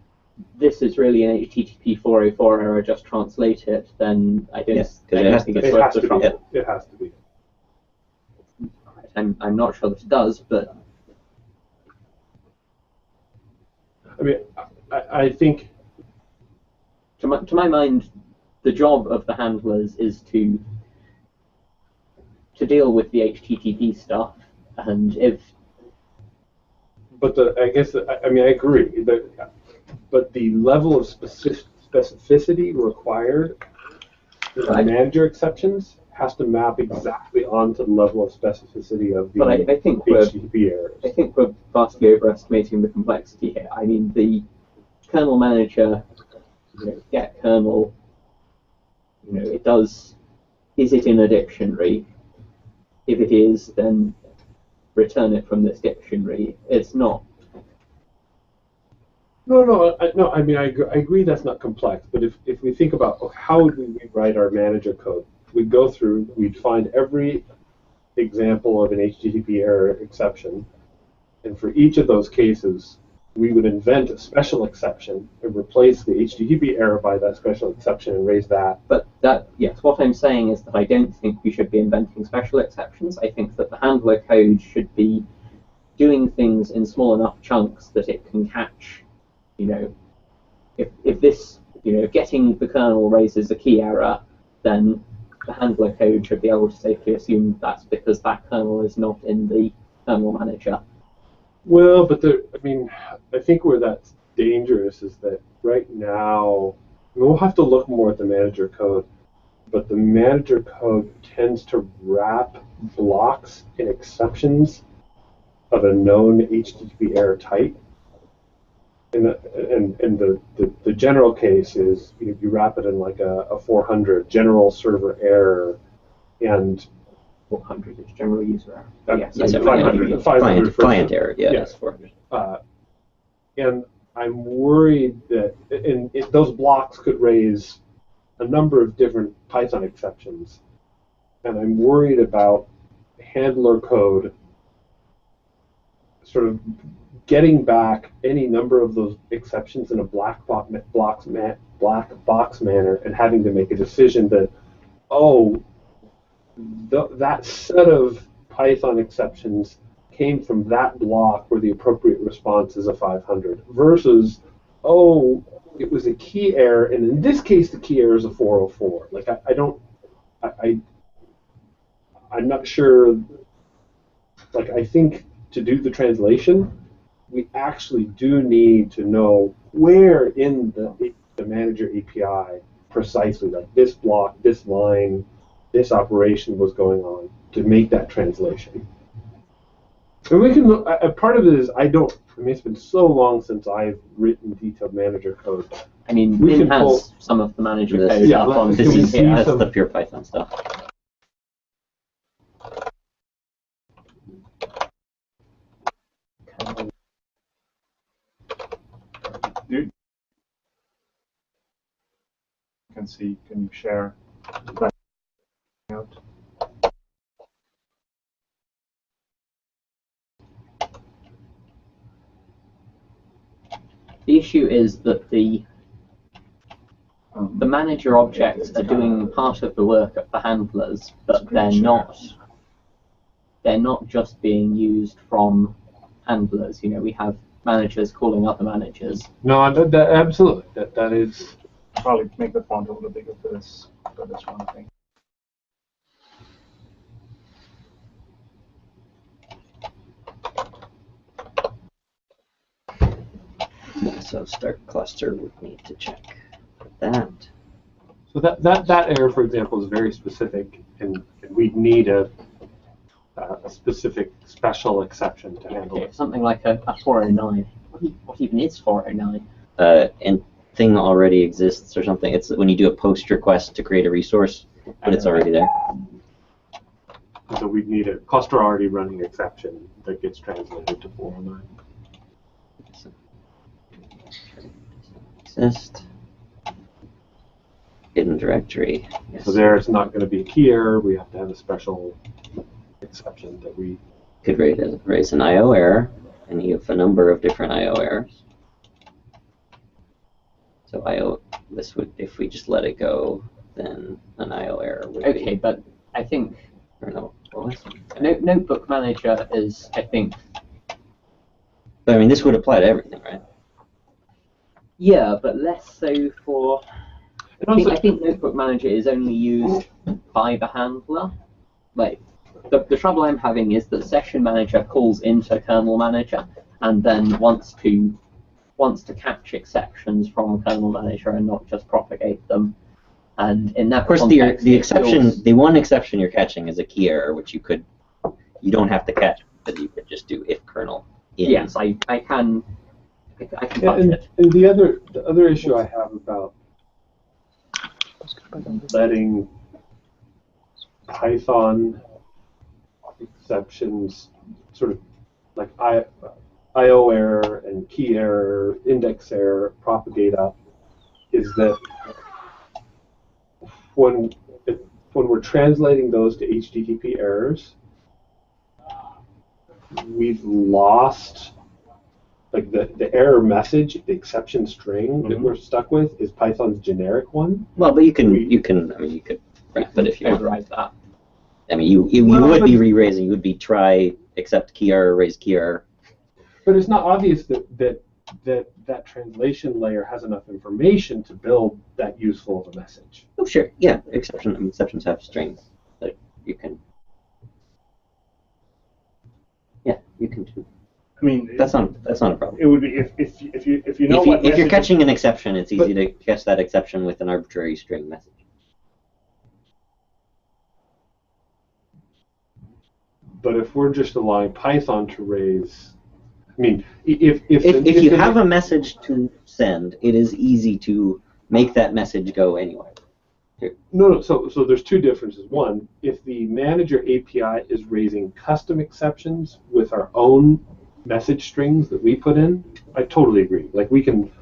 this is really an HTTP 404 error, just translate it, then I don't, think it's worth the trouble. It has to be. I'm not sure that it does, but I mean, I think to my mind, the job of the handlers is to deal with the HTTP stuff, and if. But I agree. But the level of specificity required in the manager exceptions has to map exactly onto the level of specificity of the I think HTTP errors. I think we're vastly overestimating the complexity here. I mean, the kernel manager, get kernel, it does, is it in a dictionary? If it is, then return it from this dictionary. It's not. No. I mean, I agree that's not complex. But if we think about how would we rewrite our manager code, we'd go through, we'd find every example of an HTTP error exception, and for each of those cases, we would invent a special exception and replace the HTTP error by that special exception and raise that. But yes, what I'm saying is that I don't think we should be inventing special exceptions. I think that the handler code should be doing things in small enough chunks that it can catch, if this, getting the kernel raises a key error, then the handler code should be able to safely assume that's because that kernel is not in the kernel manager. Well, but I think where that's dangerous is that right now, we'll have to look more at the manager code, but the manager code tends to wrap blocks and exceptions of a known HTTP error type. And the general case is you wrap it in like a 400 general server error, and 400 is general user error. Yes, 500 client error. Yeah, that's 400. And I'm worried that those blocks could raise a number of different Python exceptions, and I'm worried about handler code sort of getting back any number of those exceptions in a black box manner and having to make a decision that, that set of Python exceptions came from that block where the appropriate response is a 500 versus, it was a key error, and in this case the key error is a 404. Like I'm not sure. Like I think to do the translation, we actually do need to know where in the manager API precisely, like this block, this line, this operation was going on to make that translation. And we can look, part of it is it's been so long since I've written detailed manager code. I mean, Vim has some of the manager code up on this is that's the pure Python stuff. You can see, can you share that out? The issue is that the manager objects are doing part of the work of the handlers, but they're not just being used from handlers. We have managers calling other managers. No, absolutely. That is. Probably make the font a little bigger for this one thing. So start cluster would need to check that. So that error, for example, is very specific, and we'd need a specific special exception to handle it. Something like a 409. What even is 409? and thing already exists or something. It's when you do a post request to create a resource, but it's already there. So we'd need a cluster already running exception that gets translated to 409. Exist. Hidden directory. Yes. So there it's not going to be a key error. We have to have a special exception that we Could raise an IO error, and you have a number of different IO errors. So IO, this would, if we just let it go, then an IO error would be. Okay, but I think Or no, what was it? Notebook Manager is, I think. But I mean, this would apply to everything, right? Yeah, but less so for. I think Notebook Manager is only used by the handler. Like, the trouble I'm having is that Session Manager calls into Kernel Manager and then wants to catch exceptions from Kernel Manager and not just propagate them. And in that Of course, context, the exception, the one exception you're catching is a key error, which you don't have to catch, but you could just do if kernel. Yes, I can touch it. And the other issue I have about letting Python exceptions sort of like IO error and key error, index error propagate up is that when we're translating those to HTTP errors, we've lost like the error message, the exception string that we're stuck with is Python's generic one. Well, but you could wrap it if you want. Override that. I mean, you would be re-raising. You would be try accept key error, raise key error. But it's not obvious that translation layer has enough information to build that useful of a message. Oh, sure. Yeah, exceptions have strings that you can. Yeah, you can do. I mean, That's not a problem. it would be if you know what If you're message- catching an exception, it's easy to catch that exception with an arbitrary string message. But if we're just allowing Python to raise, I mean, if you have a message to send, it is easy to make that message go anywhere. No. So there's two differences. One, if the manager API is raising custom exceptions with our own message strings that we put in, I totally agree. Like we can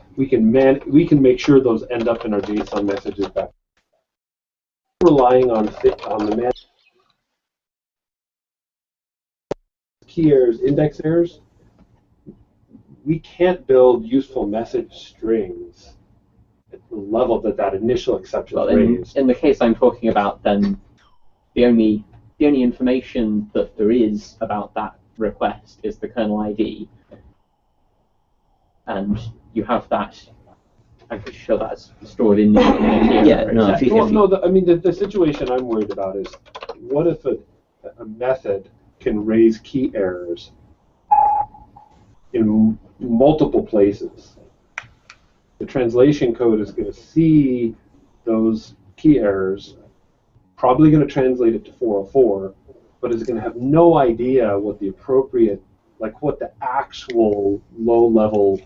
make sure those end up in our JSON messages back. Relying on the manager key errors, index errors, we can't build useful message strings at the level that initial exception is raised. In the case I'm talking about, then the only information that there is about that request is the kernel ID, and you have that. I'm pretty sure that's stored in the Yeah, no. I mean the situation I'm worried about is what if a method can raise key errors in multiple places. The translation code is going to see those key errors, probably going to translate it to 404, but is going to have no idea what the appropriate, like what the actual low-level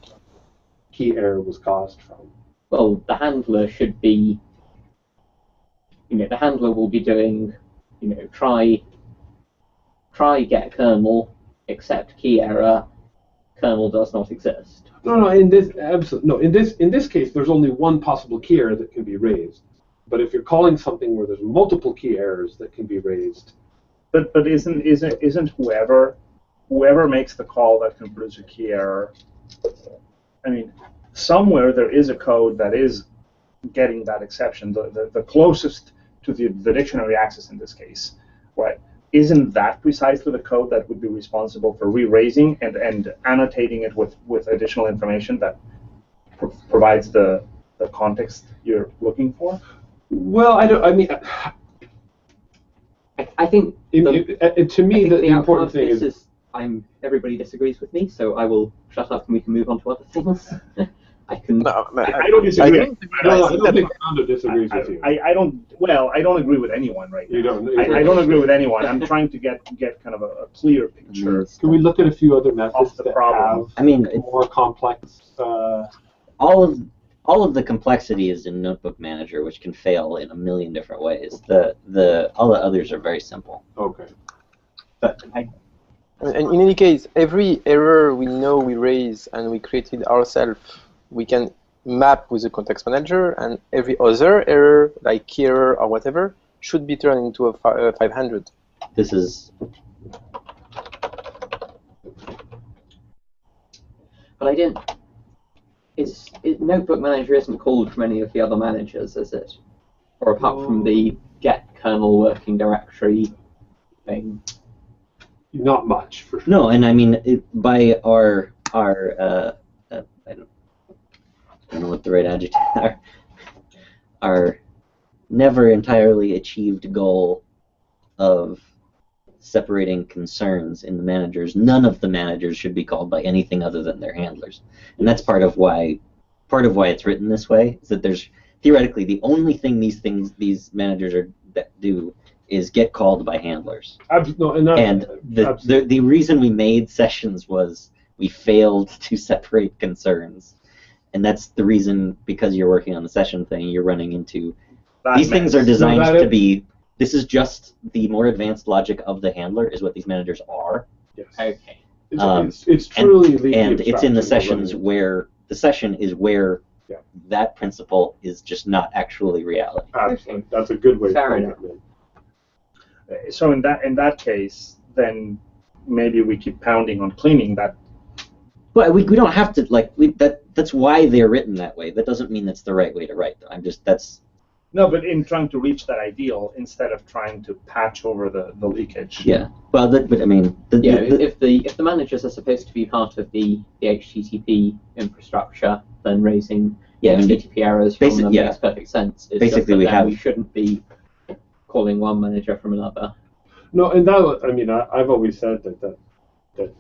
key error was caused from. Well, the handler should be, the handler will be doing, try get kernel, accept key error, kernel does not exist. No. In this case, there's only one possible key error that can be raised. But if you're calling something where there's multiple key errors that can be raised, but isn't whoever makes the call that can produce a key error? I mean, somewhere there is a code that is getting that exception, the closest to the dictionary access in this case, right? Isn't that precisely the code that would be responsible for re-raising and annotating it with additional information that provides the context you're looking for? Well, I think to me the important thing is everybody disagrees with me, so I will shut up and we can move on to other things. I don't disagree. I don't think Founder disagrees with you. I don't agree with anyone right now. You don't. I don't agree with anyone. I'm trying to get kind of a clear picture. Can we look at a few other methods the that problem. have more complex all of the complexity is in Notebook Manager, which can fail in a million different ways. All the others are very simple. Okay. But And in any case, every error we know we raise and we created ourselves, we can map with the context manager, and every other error, like key error or whatever, should be turned into a 500. this is. But I didn't. Notebook Manager isn't called from any of the other managers, is it? Or apart from the get kernel working directory thing? Not much, for sure. No, and I mean by our I don't know what the right adjective our never entirely achieved goal of separating concerns in the managers. None of the managers should be called by anything other than their handlers, and that's part of why it's written this way. Is that there's theoretically the only thing these managers do is get called by handlers. No, and the reason we made sessions was we failed to separate concerns, and that's the reason, because you're working on the session thing, you're running into these things are designed to be. This is just the more advanced logic of the handler is what these managers are. Yes. Okay. It's truly and it's in the sessions where the session is where that principle is just not actually reality. Absolutely. That's a good way to Fair put enough. it. So in that case, then maybe we keep pounding on cleaning that. But we don't have to that's why they're written that way. That doesn't mean that's the right way to write them. No, but in trying to reach that ideal, instead of trying to patch over the leakage. Yeah. Well, but I mean, if the managers are supposed to be part of the HTTP infrastructure, then raising HTTP errors from them makes perfect sense. It's basically just that we shouldn't be calling one manager from another. No, and that, I mean, I've always said that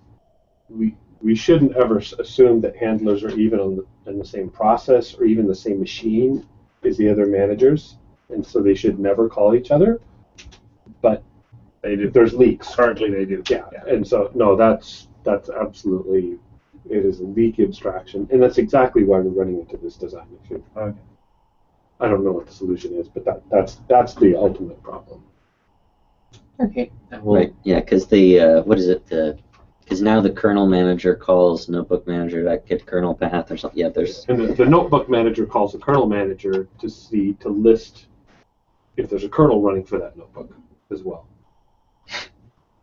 we shouldn't ever assume that handlers are even in the same process or even the same machine as the other managers, and so they should never call each other. But They do. there's leaks. Currently, they do. Yeah, and so no, that's absolutely, it is a leak abstraction, and that's exactly why we're running into this design issue. Okay. I don't know what the solution is, but that's the ultimate problem. Okay. right. Yeah, because because now the kernel manager calls notebook manager that get kernel path or something. Yeah, there's. And the notebook manager calls the kernel manager to list if there's a kernel running for that notebook as well.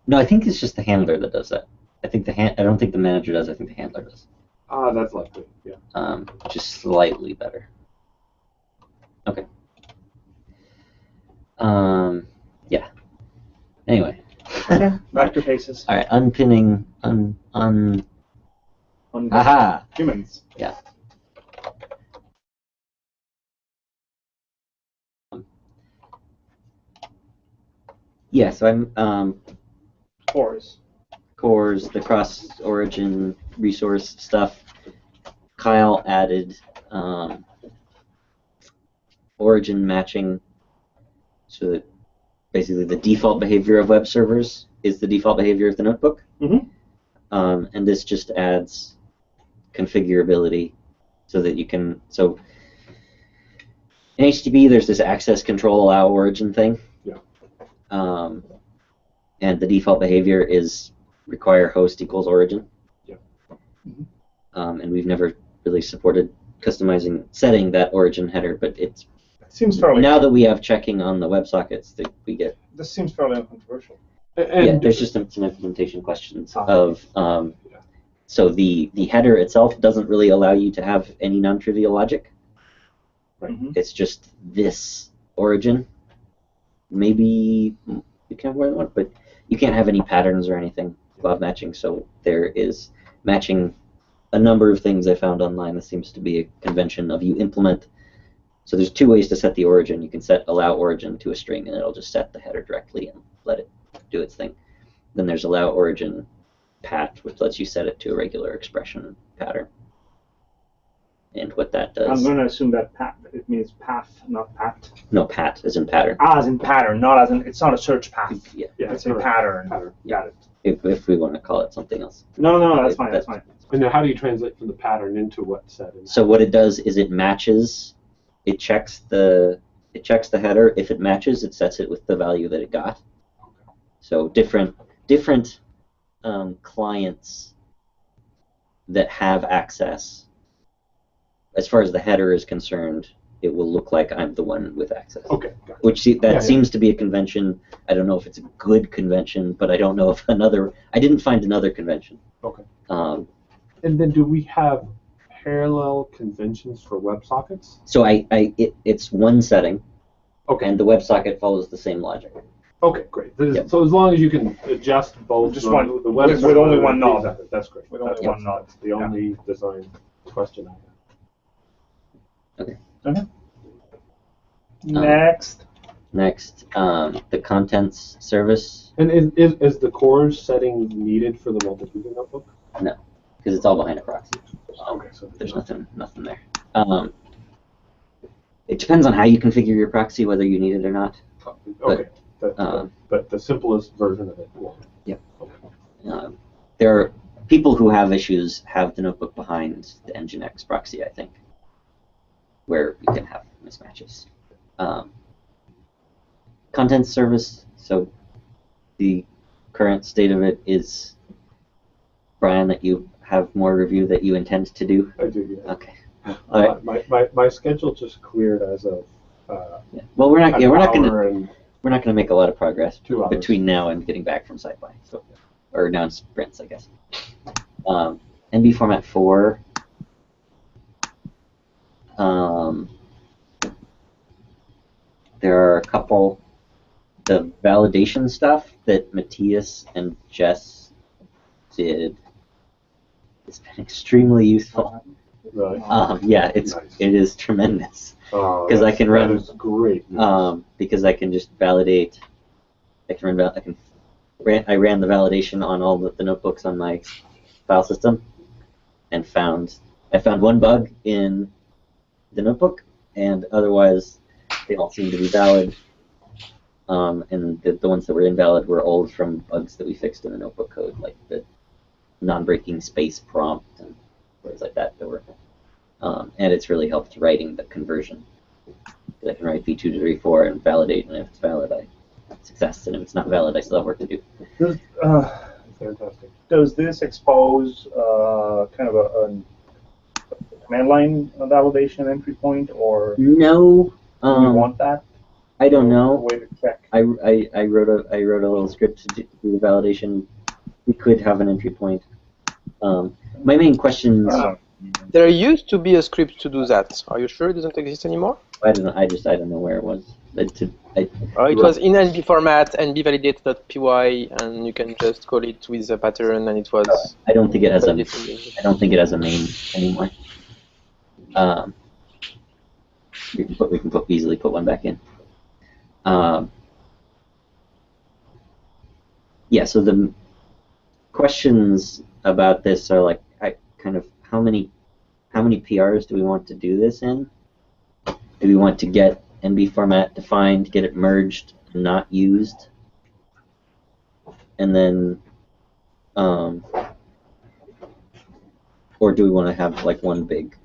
No, I think it's just the handler that does that. I don't think the manager does. I think the handler does. Ah, that's likely. Yeah. Just slightly better. Okay. Yeah. Anyway. Back to cases. All right. Unpinning. On Aha. humans. Yeah. Yeah. So I'm cores, the cross-origin resource stuff. Kyle added origin matching, so that basically the default behavior of web servers is the default behavior of the notebook. Mm-hmm. And this just adds configurability so that you can. So in HTTP, there's this access control allow origin thing. Yeah. And the default behavior is require host equals origin. Yeah. Mm-hmm. And we've never really supported setting that origin header, but it seems fairly. Now that we have checking on the WebSockets, that we get. This seems fairly uncontroversial. And there's just some implementation questions of. So the header itself doesn't really allow you to have any non-trivial logic. Right. Mm-hmm. It's just this origin. Maybe you can have more than one, but you can't have any patterns or anything above matching. So there is matching a number of things I found online. This seems to be a convention of you implement. So there's two ways to set the origin. You can set allow origin to a string, and it'll just set the header directly and let it do its thing. Then there's allow origin pat, which lets you set it to a regular expression pattern. And what that does. I'm going to assume that it means path, not pat. No, pat as in pattern. Ah, as in pattern, not as in. It's not a search path. Yeah. It's a pattern. Pattern. Got it. If we want to call it something else. No, that's fine. That's fine. And then how do you translate from the pattern into what setting? So what it does is it matches. It checks the header. If it matches, it sets it with the value that it got. So different clients that have access, as far as the header is concerned, it will look like I'm the one with access. Okay, gotcha. Which seems to be a convention. I don't know if it's a good convention, but I don't know if I didn't find another convention. Okay. And then do we have parallel conventions for WebSockets? So it's one setting. Okay. And the WebSocket follows the same logic. Okay, great. Yep. So as long as you can adjust both Just the one, web with server only one and knob. things, that's great. With only one knob. That's the only design question I have. Okay. Okay. Next. The contents service. And is the cores setting needed for the multi-user notebook? No, because it's all behind a proxy. Okay, so There's nothing there. It depends on how you configure your proxy, whether you need it or not. Okay, but the simplest version of it will. Yep. Okay. There are people who have issues have the notebook behind the Nginx proxy, I think, where you can have mismatches. Content service, so the current state of it is, Brian, that you have more review that you intend to do? I do, yeah. Okay. All right. My schedule just cleared as of yeah. Well, we're not going to make a lot of progress 2 hours between now and getting back from SciPy. So, or now in sprints, I guess. NB format 4. There are a couple. The validation stuff that Matthias and Jess did has been extremely useful. Really? Yeah, it is tremendous. Because I can run. That is great. Because I can just validate. I ran the validation on all the notebooks on my file system, and I found one bug in the notebook, and otherwise they all seem to be valid. And the ones that were invalid were old from bugs that we fixed in the notebook code, like the non-breaking space prompt and things like that were. And it's really helped writing the conversion. I can write v2 to v4 and validate, and if it's valid, I success, and if it's not valid, I still have work to do. Fantastic. Does this expose kind of a command line validation entry point, or no? Do we want that? I don't know. Way to check. I wrote a little script to do the validation. We could have an entry point. My main questions. There used to be a script to do that. Are you sure it doesn't exist anymore? I don't know. I don't know where it was. It was in NB format, nbvalidate.py, and you can just call it with a pattern, and it was. I don't think it has a main anymore. We can easily put one back in. Yeah. So the questions about this are like, how many PRs do we want to do this in? Do we want to get NB format defined, get it merged, and not used, and then, or do we want to have like one big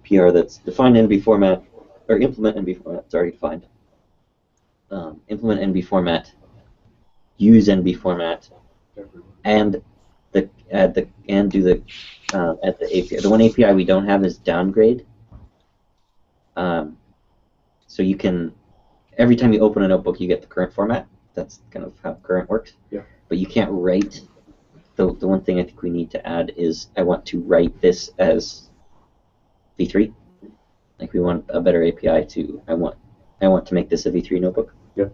PR that's defined NB format, or implement NB format? It's already defined. Implement NB format, use NB format, and do the at the API. The one API we don't have is downgrade. So you can, every time you open a notebook, you get the current format. That's kind of how current works. Yeah. But you can't write. The one thing I think we need to add is I want to write this as v3. Like we want a better API to. I want to make this a v3 notebook. Yeah.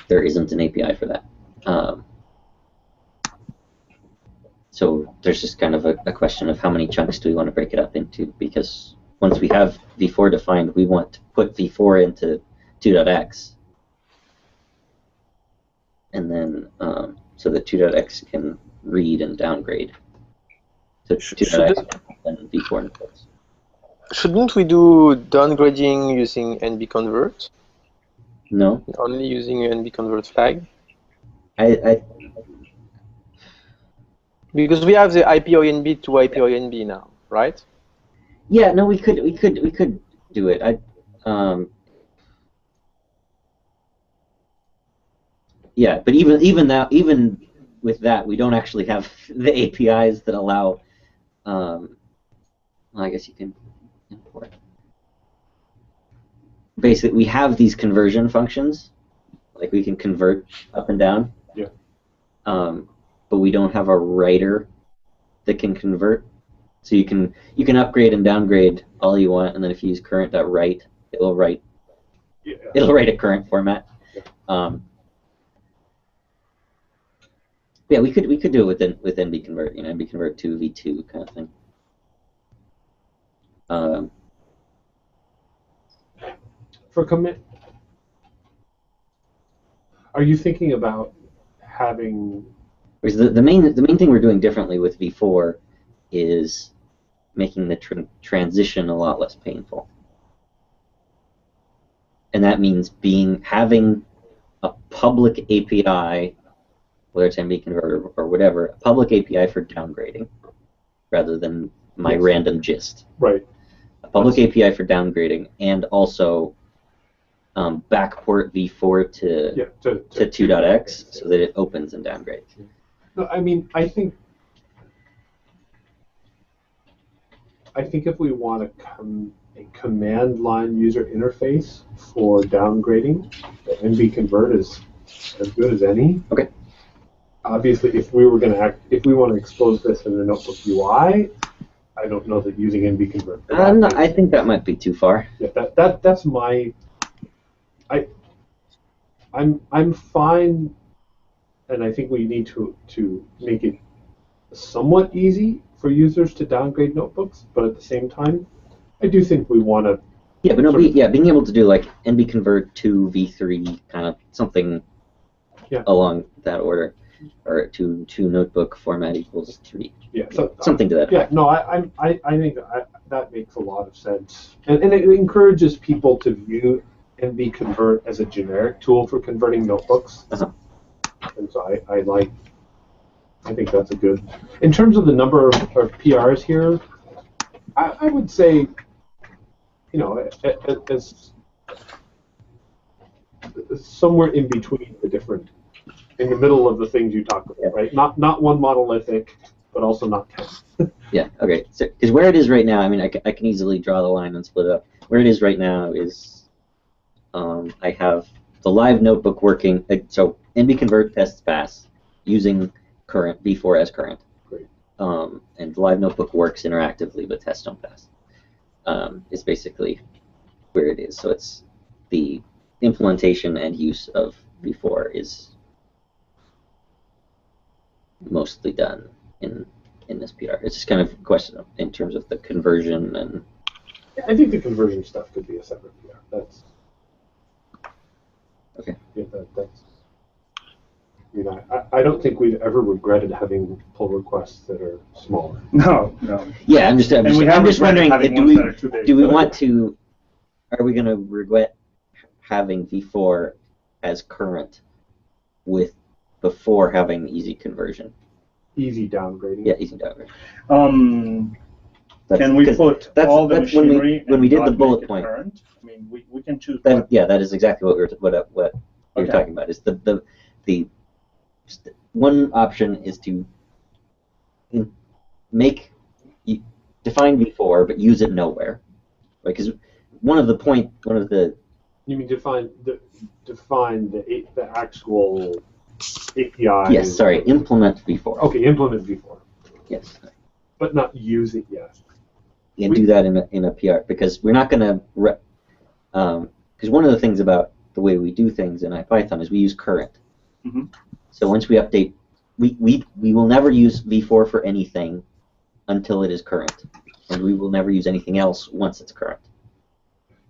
There isn't an API for that. So there's just kind of a question of how many chunks do we want to break it up into, because once we have v4 defined, we want to put v4 into 2.x, and then so that 2.x can read and downgrade. So 2.x and v4 inputs. Shouldn't we do downgrading using nbconvert? No. Only using nbconvert flag? Because we have the IPython to IPython now, right? Yeah, no, we could do it. Yeah, but even with that, we don't actually have the APIs that allow. Well, I guess you can import. Basically, we have these conversion functions, like we can convert up and down. Yeah. But we don't have a writer that can convert. So you can upgrade and downgrade all you want, and then if you use current.write, it'll write. Yeah. It'll write a current format. Yeah, we could do it with NBconvert, NBconvert to v2 kind of thing. For commit, are you thinking about having? The main thing we're doing differently with v4 is making the transition a lot less painful, and that means having a public API, whether it's NBconvert or whatever, a public API for downgrading, rather than my random gist. Right. A public API for downgrading, and also backport v4 to 2.x so that it opens and downgrades. No, I mean, I think if we want a command line user interface for downgrading, the NBconvert is as good as any. Okay. Obviously, if we want to expose this in the notebook UI, I don't know that using NBconvert. No, I think that might be too far. Yeah, that's my. I'm fine, and I think we need to make it somewhat easy for users to downgrade notebooks, but at the same time, I do think we want to. Yeah, but being able to do like NBconvert to v3 kind of something along that order, or to notebook format equals 3. Yeah, so, something to that effect. Yeah, no, I think that makes a lot of sense, and it encourages people to view NBconvert as a generic tool for converting notebooks. And so I think that's a good. In terms of the number of PRs here, I would say, as somewhere in between in the middle of the things you talked about, right? Not one monolithic, but also not 10. Yeah. Okay. So, because where it is right now, I mean, I can easily draw the line and split it up. Where it is right now is, I have the live notebook working. So NBconvert tests pass using current v4 as current. Great. And the live notebook works interactively, but tests don't pass. Is basically where it is. So it's the implementation and use of v4 is mostly done in this PR. It's just kind of a question in terms of the conversion and. I think the conversion stuff could be a separate PR. That's. Okay. Yeah, that's. I don't think we've ever regretted having pull requests that are smaller. No. Yeah, I'm just wondering, do we want to? Are we going to regret having v4 as current before having easy conversion? Easy downgrading. Yeah, easy downgrading. Can we put all the machinery when we did the bullet point? Current? I mean, we can choose. Yeah, that is exactly what you're talking about. Is the one option is to define v4 but use it nowhere, right? Because one of the. You mean define the actual API? Yes, sorry, implement v4. Okay, implement v4. Yes. But not use it yet. And do that in a PR, because we're not going to. Because one of the things about the way we do things in IPython is we use current. Mm-hmm. So once we update, we will never use v4 for anything until it is current, and we will never use anything else once it's current.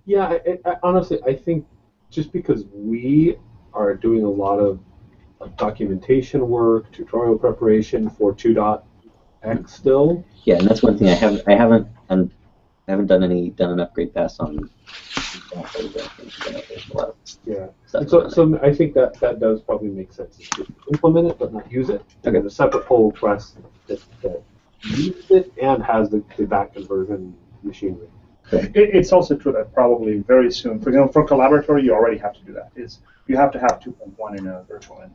Yeah, honestly, I think just because we are doing a lot of documentation work, tutorial preparation for 2.x still. Yeah, and that's one thing I haven't done an upgrade pass on. Yeah. So I think that does probably make sense. Implement it, but not use it. Okay. And a separate pull request that uses it and has the back conversion machinery. It's also true that probably very soon, for example, for collaboratory, you already have to do that. You have to have 2.1 in a virtual env.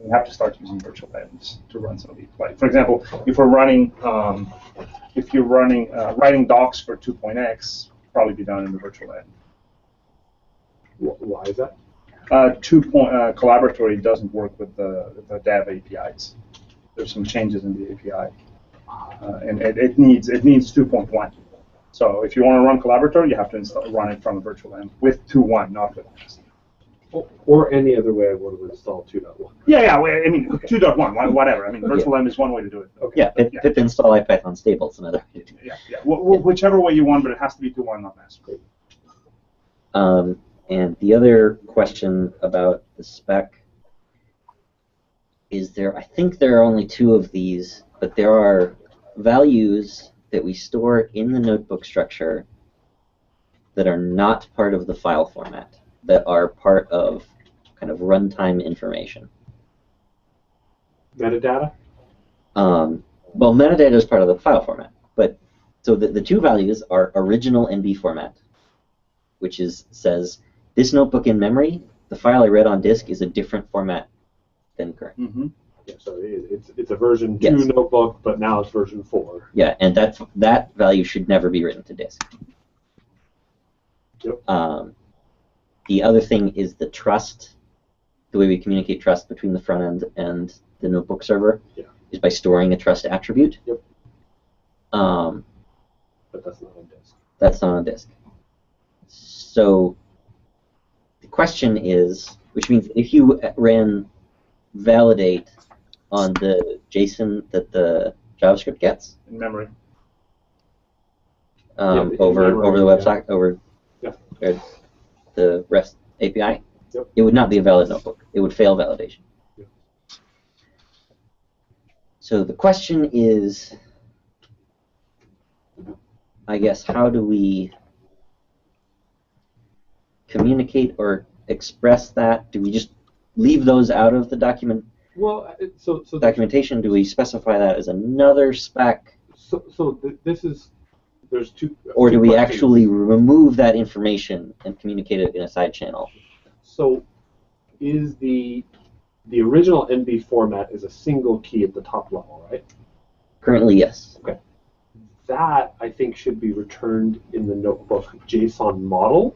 You have to start using virtual envs to run some of these. Like, for example, if we're running, writing docs for 2.x, probably be done in the virtual env. Why is that? Collaboratory doesn't work with the dev APIs. There's some changes in the API, and it needs 2.1. So if you want to run Collaborator, you have to run it from a virtual env with 2.1, not with Nest. Or any other way I want to install 2.1. Yeah. I mean, 2.1, whatever. I mean, virtual env is one way to do it. Okay. Yeah, pip install IPython stable is another way to do it. Yeah. Whichever way you want, but it has to be 2.1, not Nest. And the other question about the spec is I think there are only 2 of these, but there are values that we store in the notebook structure that are not part of the file format, that are part of kind of runtime information. Metadata? Well, metadata is part of the file format, but so the 2 values are original NB format, which says this notebook in memory, the file I read on disk is a different format than current. Mm-hmm. Yeah, so it's a version 2 Yes. notebook, but now it's version 4. Yeah, and that value should never be written to disk. Yep. The other thing is the trust, the way we communicate trust between the front end and the notebook server is by storing a trust attribute. Yep. But that's not on disk. That's not on disk. So the question is, which means if you ran validate on the JSON that the JavaScript gets In memory. over the website, over the REST API, it would not be a valid notebook. It would fail validation. So the question is, I guess, how do we communicate or express that? Do we just leave those out of the document? Well, so documentation? Do we specify that as another spec? There's 2. Or do we questions. actually remove that information and communicate it in a side channel? So, is the original NB format is a single key at the top level, right? Currently, yes. Okay. That I think should be returned in the notebook JSON model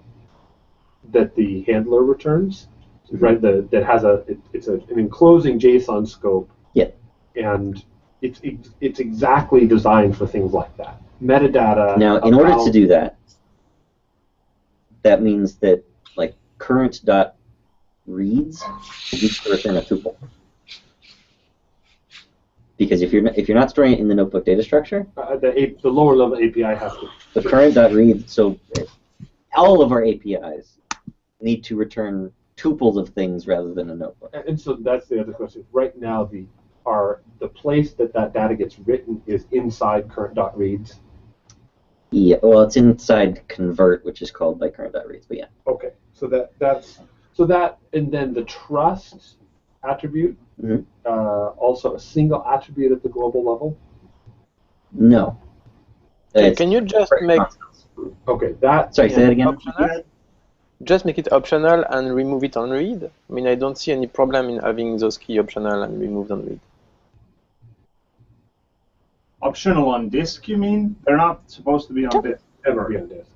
that the handler returns, right? That has an enclosing JSON scope. Yeah. And it's exactly designed for things like that. Metadata. Now, in order to do that, that means that like current.reads needs to return a tuple. Because if you're not storing it in the notebook data structure, the lower level API has to. The current.read, so all of our APIs need to return tuples of things rather than a notebook. And so that's the other question. Right now, the place that data gets written is inside current.reads. Yeah, well, it's inside convert, which is called by current.reads, but yeah. Okay, so and then the trust attribute, also a single attribute at the global level. No. Can you just make? Okay, that. Sorry, say that again. Optional? Just make it optional and remove it on read. I mean, I don't see any problem in having those key optional and removed on read. Optional on disk, you mean? They're not supposed to be on disk ever. Be on disk.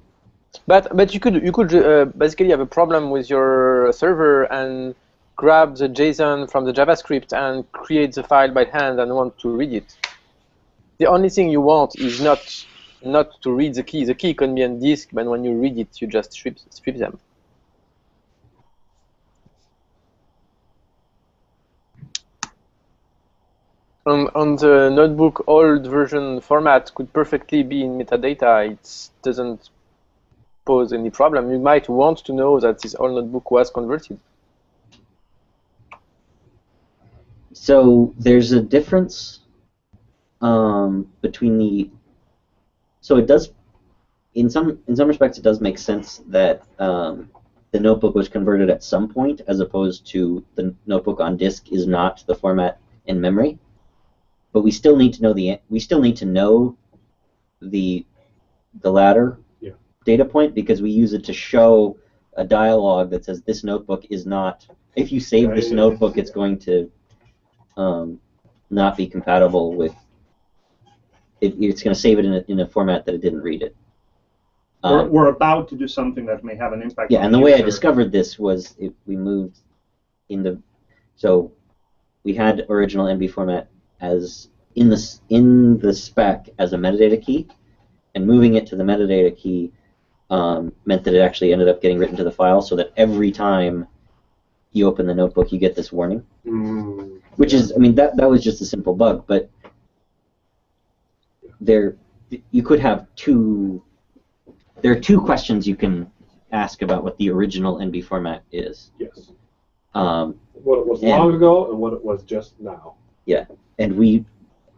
But you could basically have a problem with your server and grab the JSON from the JavaScript and create the file by hand and want to read it. The only thing you want is not to read the key. The key can be on disk, but when you read it, you just strip them. On the notebook, old version format could perfectly be in metadata. It doesn't pose any problem. You might want to know that this old notebook was converted. So there's a difference between the. So it does, in some respects, it does make sense that the notebook was converted at some point, as opposed to the notebook on disk is not the format in memory. but we still need to know the latter data point, because we use it to show a dialog that says this notebook is not. If you save this notebook, it's going to not be compatible with. It's going to save it in a format that it didn't read it. We're about to do something that may have an impact. Yeah, on and the the way I user. discovered this was we moved so we had original MB format as in the spec as a metadata key, and moving it to the metadata key meant that it actually ended up getting written to the file, so that every time you open the notebook, you get this warning. Which is, I mean, that was just a simple bug, but you could have there are two questions you can ask about what the original NB format is. Yes. What it was long ago and what it was just now. Yeah, and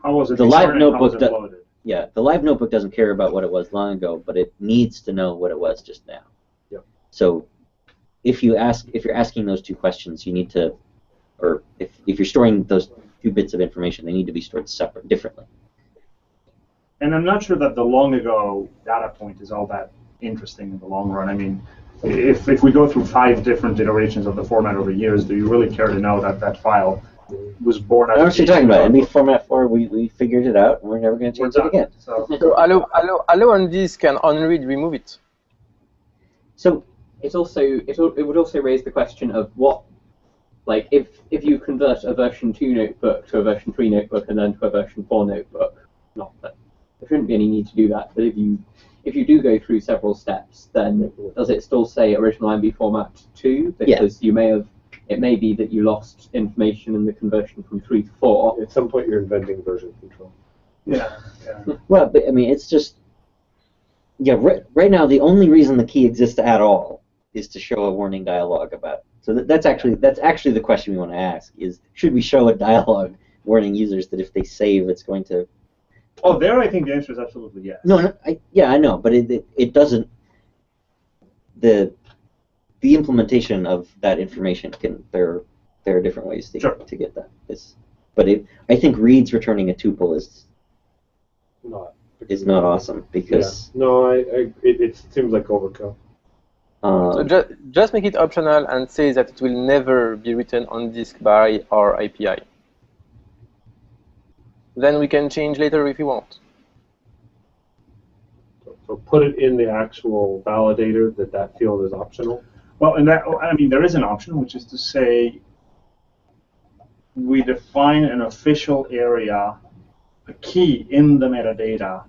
how was it the live notebook loaded? Yeah, the live notebook doesn't care about what it was long ago, but it needs to know what it was just now. Yep. So if you're asking those two questions, you need to, or if you're storing those two bits of information, they need to be stored differently. And I'm not sure that the long ago data point is all that interesting in the long run. I mean, if we go through 5 different iterations of the format over years, do you really care to know that that file was born out of... What you're talking about? NB format 4, we figured it out, and we're never going to change it again. So allow on disk and on read remove it. So it would also raise the question of what, like, if you convert a version 2 notebook to a version 3 notebook and then to a version 4 notebook, not that there shouldn't be any need to do that, but if you do go through several steps, then does it still say original MB format 2? Because it may be that you lost information in the conversion from 3 to 4. At some point, you're inventing version control. Yeah. Well, but, I mean, it's just, right now the only reason the key exists at all is to show a warning dialog about it. So that's actually the question we want to ask: is should we show a dialog warning users that if they save, it's going to... Oh, there I think the answer is absolutely yes. No, I know, but it doesn't. The implementation of that information there are different ways to get that. I think reads returning a tuple is not awesome because it seems like overkill. So just make it optional and say that it will never be written on disk by our API. Then we can change later if you want. So put it in the actual validator that field is optional. Well, and there is an option, which is to say we define an official area, a key in the metadata,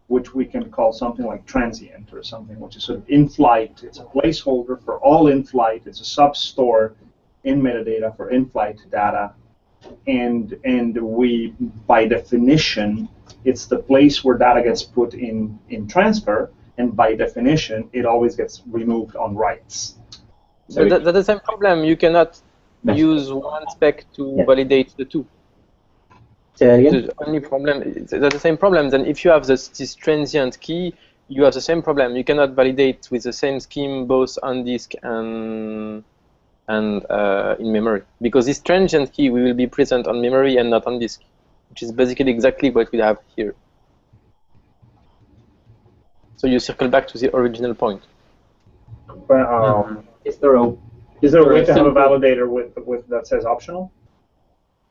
which we can call something like transient or something, which is sort of in-flight. It's a placeholder for all in-flight. It's a sub-store in metadata for in-flight data. And we, by definition, it's the place where data gets put in transfer, and by definition, it always gets removed on writes. So that's the same problem. You cannot use one spec to validate the two. Say that again? The only problem is that's the same problem. Then if you have this transient key, you have the same problem. You cannot validate with the same scheme both on disk and in memory, because this transient key will be present on memory and not on disk, which is basically exactly what we have here. So you circle back to the original point. Well, is there a way to have a validator with that says optional?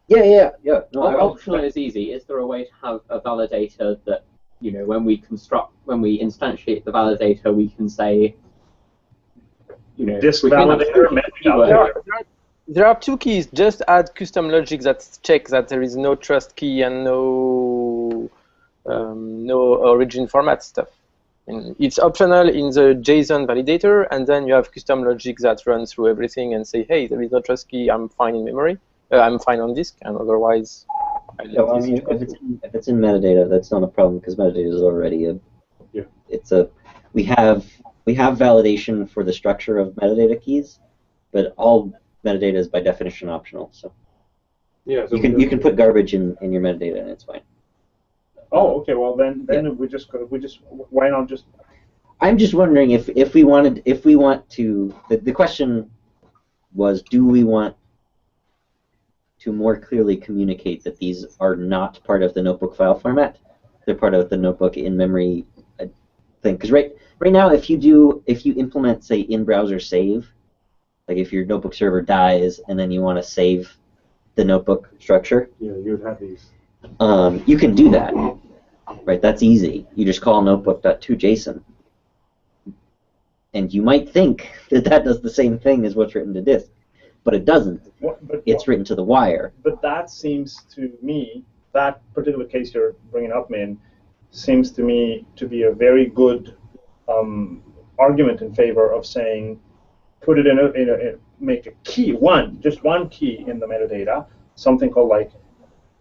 Yeah. No, optional is easy. Is there a way to have a validator that, when we instantiate the validator, we can say, disk validator, there are two keys. Just add custom logic that checks that there is no trust key and no origin format stuff. And it's optional in the JSON validator, and then you have custom logic that runs through everything and say, hey, there is no trust key, I'm fine in memory, I'm fine on disk, and otherwise, if it's in metadata, that's not a problem because metadata is already we have validation for the structure of metadata keys, but all metadata is by definition optional. So so you can put garbage in your metadata and it's fine. Oh, okay. Well, then we just why not just? I'm just wondering if we want to. The question was, do we want to more clearly communicate that these are not part of the notebook file format. They're part of the notebook in-memory thing. Because right now, if you implement, say, in-browser save, like if your notebook server dies and then you want to save the notebook structure, Yeah, you would have these. you can do that. Right, that's easy. You just call notebook.toJSON. And you might think that that does the same thing as what's written to disk, but it doesn't. It's written to the wire. But that seems to me, that particular case you're bringing up, Min, seems to me to be a very good argument in favor of saying, put it make a key, just one key in the metadata, something called like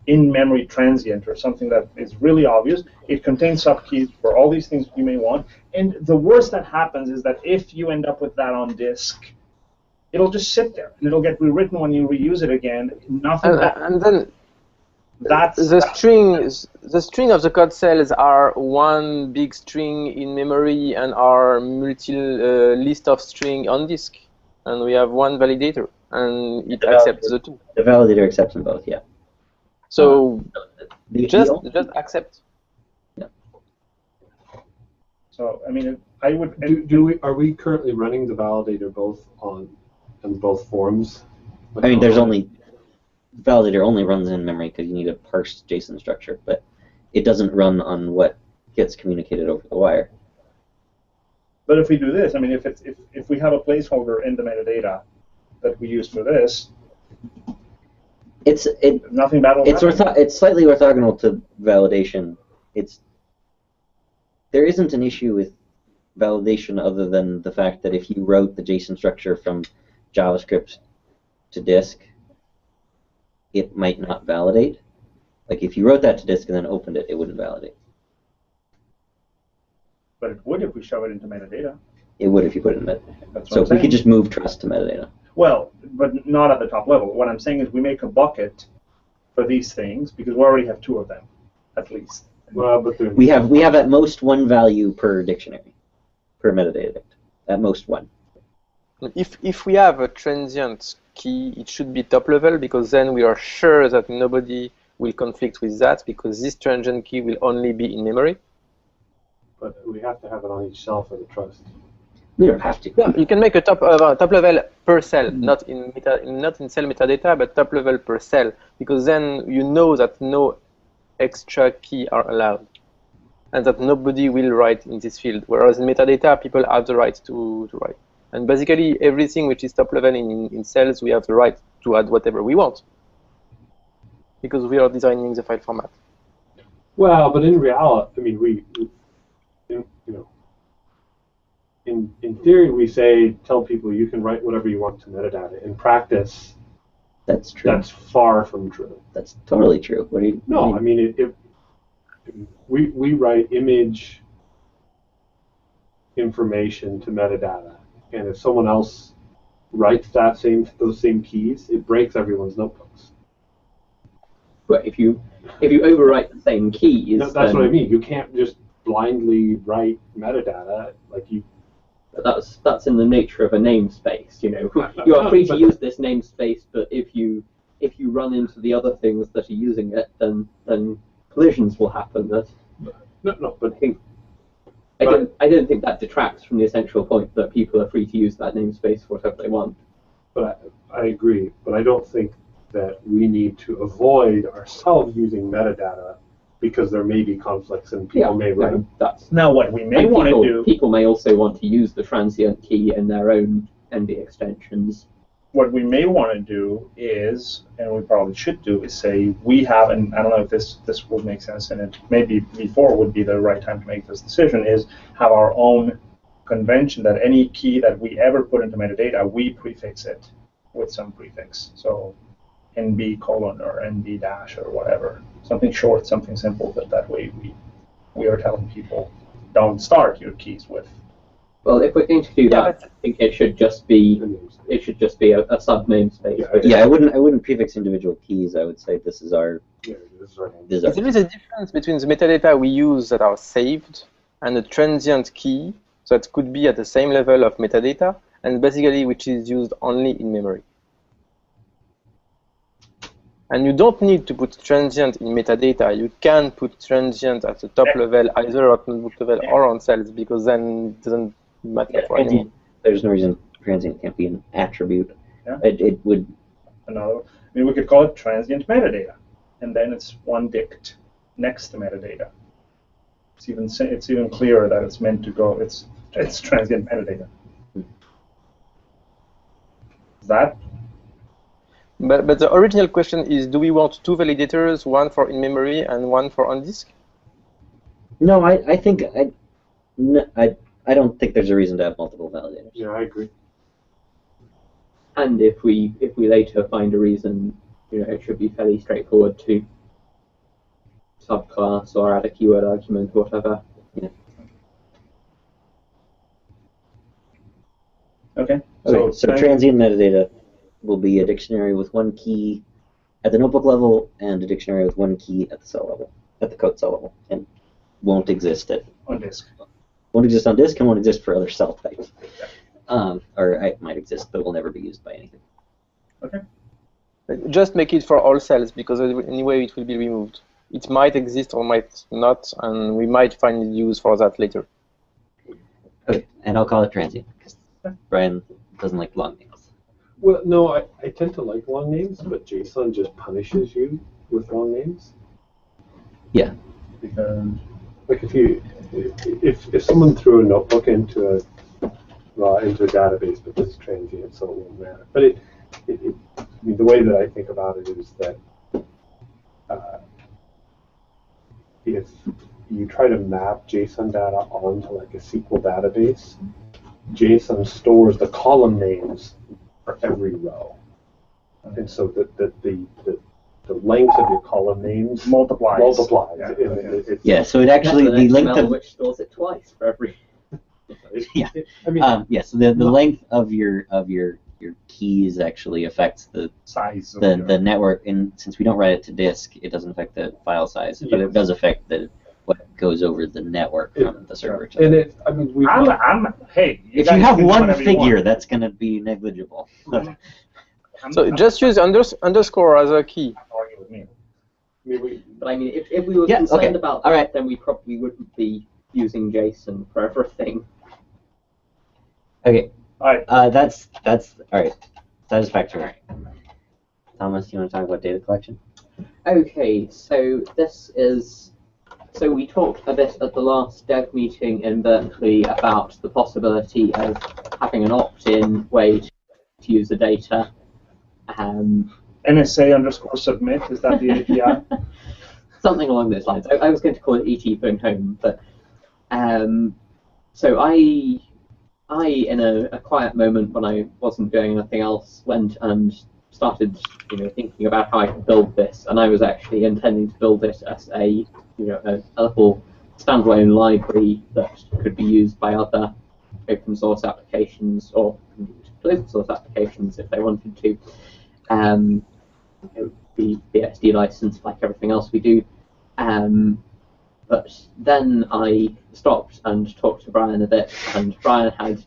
in-memory transient or something that is really obvious. It contains subkeys for all these things you may want. And the worst that happens is that if you end up with that on disk, it'll just sit there and it'll get rewritten when you reuse it again. Nothing. And then that's the string of the code cells are one big string in memory and are list of string on disk, and we have one validator, and it accepts the two. The validator accepts them both, yeah. So just accept. Yeah. So I mean, I would. Are we currently running the validator both on both forms? I mean, there's only validator only runs in memory because you need a parsed JSON structure, but it doesn't run on what gets communicated over the wire. But if we do this, I mean, if we have a placeholder in the metadata that we use for this, nothing bad will happen. It's slightly orthogonal to validation. There isn't an issue with validation other than the fact that if you wrote the JSON structure from JavaScript to disk, it might not validate. Like if you wrote that to disk and then opened it, it wouldn't validate. But it would if we shove it into metadata. It would if you put it in metadata. So we saying. could just move trust to metadata. Well, but not at the top level. What I'm saying is we make a bucket for these things because we already have two of them, at least. Well, but we have at most one value per dictionary, per metadata. At most one. If we have a transient key, it should be top level because then we are sure that nobody will conflict with that because this transient key will only be in memory. But we have to have it on each cell for the trust. We don't have to. Yeah, you can make a top level per cell, not in cell metadata, but top level per cell, because then you know that no extra key are allowed, and that nobody will write in this field. Whereas in metadata, people have the right to write. And basically, everything which is top level in cells, we have the right to add whatever we want, because we are designing the file format. Well, but in reality, I mean, in theory, we tell people you can write whatever you want to metadata. In practice, that's true. That's far from true. That's totally true. What do you? No, I mean, we write image information to metadata, and if someone else writes those same keys, it breaks everyone's notebooks. But if you overwrite the same keys, that's what I mean. You can't just blindly write metadata like you. That's in the nature of a namespace. You are free to use this namespace, but if you run into the other things that are using it, then collisions will happen. But I don't think that detracts from the essential point that people are free to use that namespace for whatever they want. But I agree. But I don't think that we need to avoid ourselves using metadata because there may be conflicts and people may write. Now, what we may want to do... People may also want to use the transient key in their own NB extensions. What we may want to do is, and we probably should do, is say we have, and I don't know if this will make sense, and it maybe before would be the right time to make this decision, is have our own convention that any key that we ever put into metadata, we prefix it with some prefix. So NB colon or NB dash or whatever. Something short, something simple, but that way we are telling people don't start your keys with. Well, if we're going to do that, I think it should just be a sub namespace. Yeah, I wouldn't prefix individual keys. I would say this is our. There is a difference between the metadata we use that are saved and a transient key that could be at the same level of metadata and basically which is used only in memory. And you don't need to put transient in metadata. You can put transient at the top level, either at notebook level or on cells, because then it doesn't matter for anyone. There's no reason transient can't be an attribute. Yeah. It would. Another. I mean, we could call it transient metadata, and then it's one dict next to metadata. It's even clearer that it's meant to go. It's transient metadata. Is that? But the original question is, do we want two validators, one for in-memory and one for on-disk? No, I think I don't think there's a reason to have multiple validators. Yeah, I agree. And if we later find a reason, it should be fairly straightforward to subclass or add a keyword argument, whatever. Yeah. Okay. So transient metadata will be a dictionary with one key at the notebook level and a dictionary with one key at the cell level, at the code cell level, and won't exist on disk. Won't exist on disk and won't exist for other cell types. Or it might exist, but will never be used by anything. Okay. Just make it for all cells, because anyway it will be removed. It might exist or might not, and we might find use for that later. Okay, and I'll call it transient, because Brian doesn't like long names. Well, no, I tend to like long names, but JSON just punishes you with long names. Yeah. Because, like, if someone threw a notebook into a database, but this is transient, so it won't matter. But I mean, the way that I think about it is that if you try to map JSON data onto like a SQL database, JSON stores the column names for every row, and so the length of your column names multiplies. Yeah, so it actually the length of which stores it twice for every. Yeah. I mean, yeah. So the length of your keys actually affects the size of the network, and since we don't write it to disk, it doesn't affect the file size, but it does affect what goes over the network from the server. And I mean, hey. If you have one figure, that's going to be negligible. So just use underscore as a key. Argue with me. But I mean, if we were concerned about that, then we probably wouldn't be using JSON for everything. Okay. All right. That's all right. Satisfactory. Thomas, you want to talk about data collection? Okay, so so we talked a bit at the last dev meeting in Berkeley about the possibility of having an opt-in way to use the data. NSA_submit, is that the API? Something along those lines. I was going to call it ET phone home, but so I in a quiet moment when I wasn't doing anything else, went and started thinking about how I could build this, and I was actually intending to build it as a little standalone library that could be used by other open source applications or closed source applications if they wanted to. The BSD license, like everything else we do. But then I stopped and talked to Brian a bit, and Brian had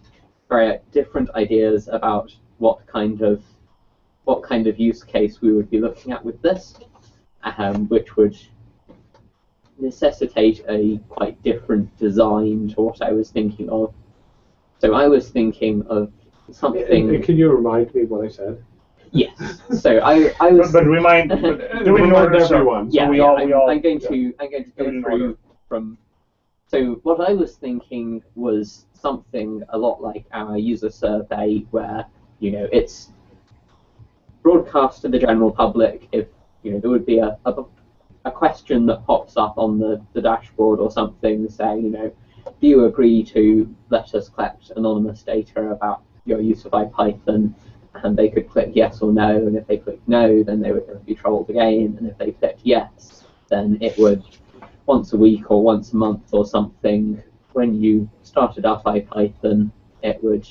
very different ideas about what kind of use case we would be looking at with this, which would necessitate a quite different design to what I was thinking of. So I was thinking of something. And can you remind me what I said? Yes. So I was. But remind everyone. Yeah. So I'm going to go through from. So what I was thinking was something a lot like our user survey, where it's broadcast to the general public. If there would be a question that pops up on the dashboard or something saying, do you agree to let us collect anonymous data about your use of IPython? And they could click yes or no, and if they clicked no, then they were going to be trolled again, and if they clicked yes, then it would, once a week or once a month or something, when you started up IPython, it would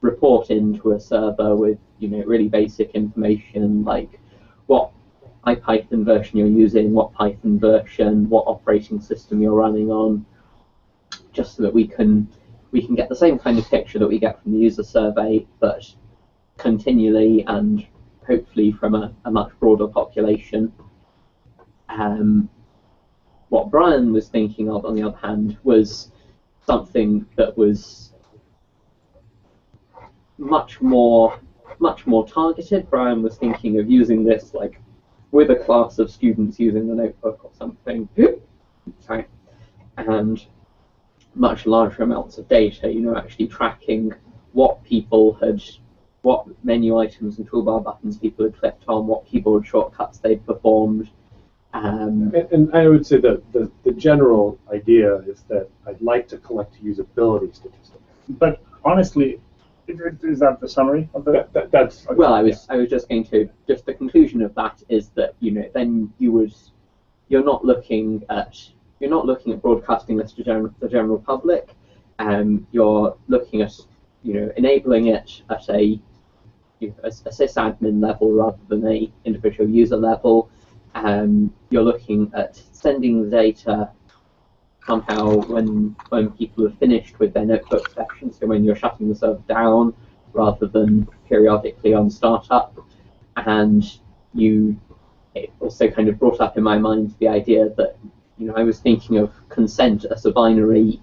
report into a server with really basic information like what IPython version you're using, what Python version, what operating system you're running on, just so that we can get the same kind of picture that we get from the user survey, but continually and hopefully from a much broader population. What Brian was thinking of, on the other hand, was something that was much more targeted. Brian was thinking of using this like with a class of students using the notebook or something. Sorry. And much larger amounts of data, actually tracking what menu items and toolbar buttons people had clicked on, what keyboard shortcuts they'd performed. And I would say that the general idea is that I'd like to collect usability statistics. But honestly, is that the summary of the? That's well, I was just going to the conclusion of that is that then you're not looking at broadcasting this to the general public. You're looking at enabling it at a sysadmin level rather than a individual user level. You're looking at sending the data somehow when people have finished with their notebook session, so when you're shutting the server down rather than periodically on startup. And it also kind of brought up in my mind the idea that I was thinking of consent as a binary,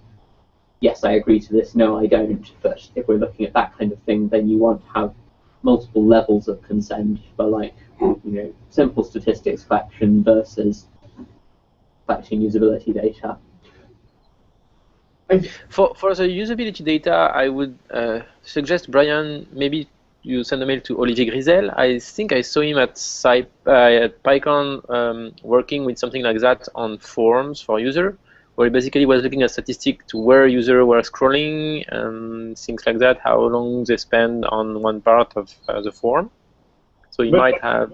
yes, I agree to this, no, I don't. But if we're looking at that kind of thing, then you want to have multiple levels of consent for simple statistics collection versus collecting usability data. For the usability data, I would suggest, Brian, maybe you send a mail to Olivier Grisel. I think I saw him at PyCon working with something like that on forums for user, where he basically was looking at statistics to where users were scrolling and things like that, how long they spend on one part of the form. So you might have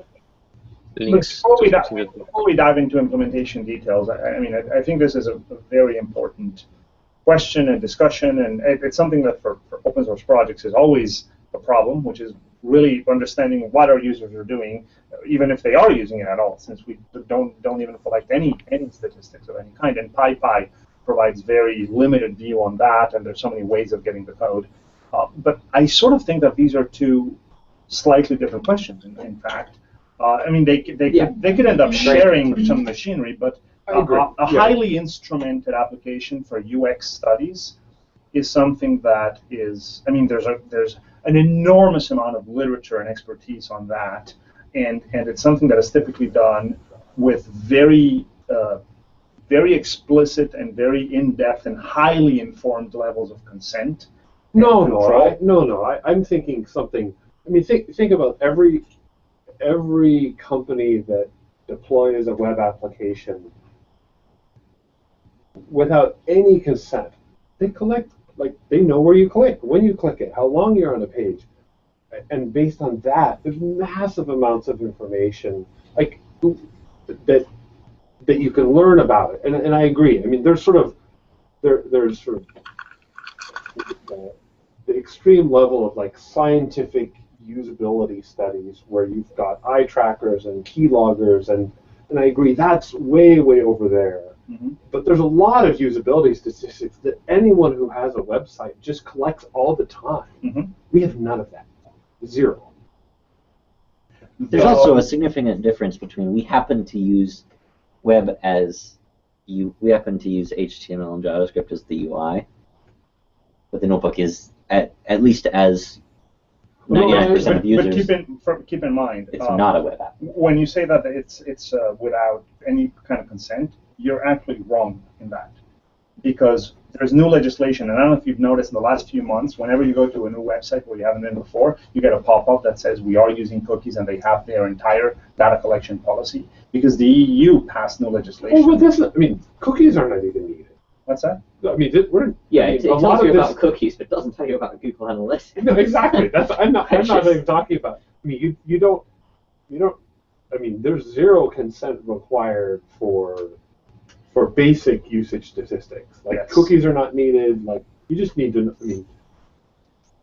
links. Before we dive into implementation details, I think this is a very important question and discussion, and it's something that for open source projects is always a problem, which is really understanding what our users are doing, even if they are using it at all, since we don't even collect any statistics of any kind. And PyPy provides very limited view on that, and there's so many ways of getting the code. But I sort of think that these are two slightly different questions. In fact, they could end up sharing some machinery, but a highly instrumented application for UX studies is something that is, there's an enormous amount of literature and expertise on that, and it's something that is typically done with very explicit and very in-depth and highly informed levels of consent. I'm thinking something. Think about every company that deploys a web application without any consent. They collect, they know where you click, when you click it, how long you're on a page. And based on that, there's massive amounts of information that you can learn about it. And I agree. There's the extreme level of scientific usability studies where you've got eye trackers and keyloggers, and I agree, that's way over there. Mm-hmm. But there's a lot of usability statistics that anyone who has a website just collects all the time. Mm-hmm. We have none of that. Zero. There's also a significant difference between we happen to use web we happen to use HTML and JavaScript as the UI, but the notebook is at least as 99% of users. But keep in mind, it's not a web app. When you say that it's without any kind of consent, you're actually wrong in that, because there's new legislation, and I don't know if you've noticed in the last few months, whenever you go to a new website where you haven't been before, you get a pop-up that says we are using cookies, and they have their entire data collection policy, because the EU passed new legislation. Well, that's not, cookies are not even needed. What's that? It tells you about cookies, but it doesn't tell you about Google Analytics. No, exactly. I'm not even talking about. You don't. There's zero consent required for basic usage statistics. Yes. Cookies are not needed. You just need to.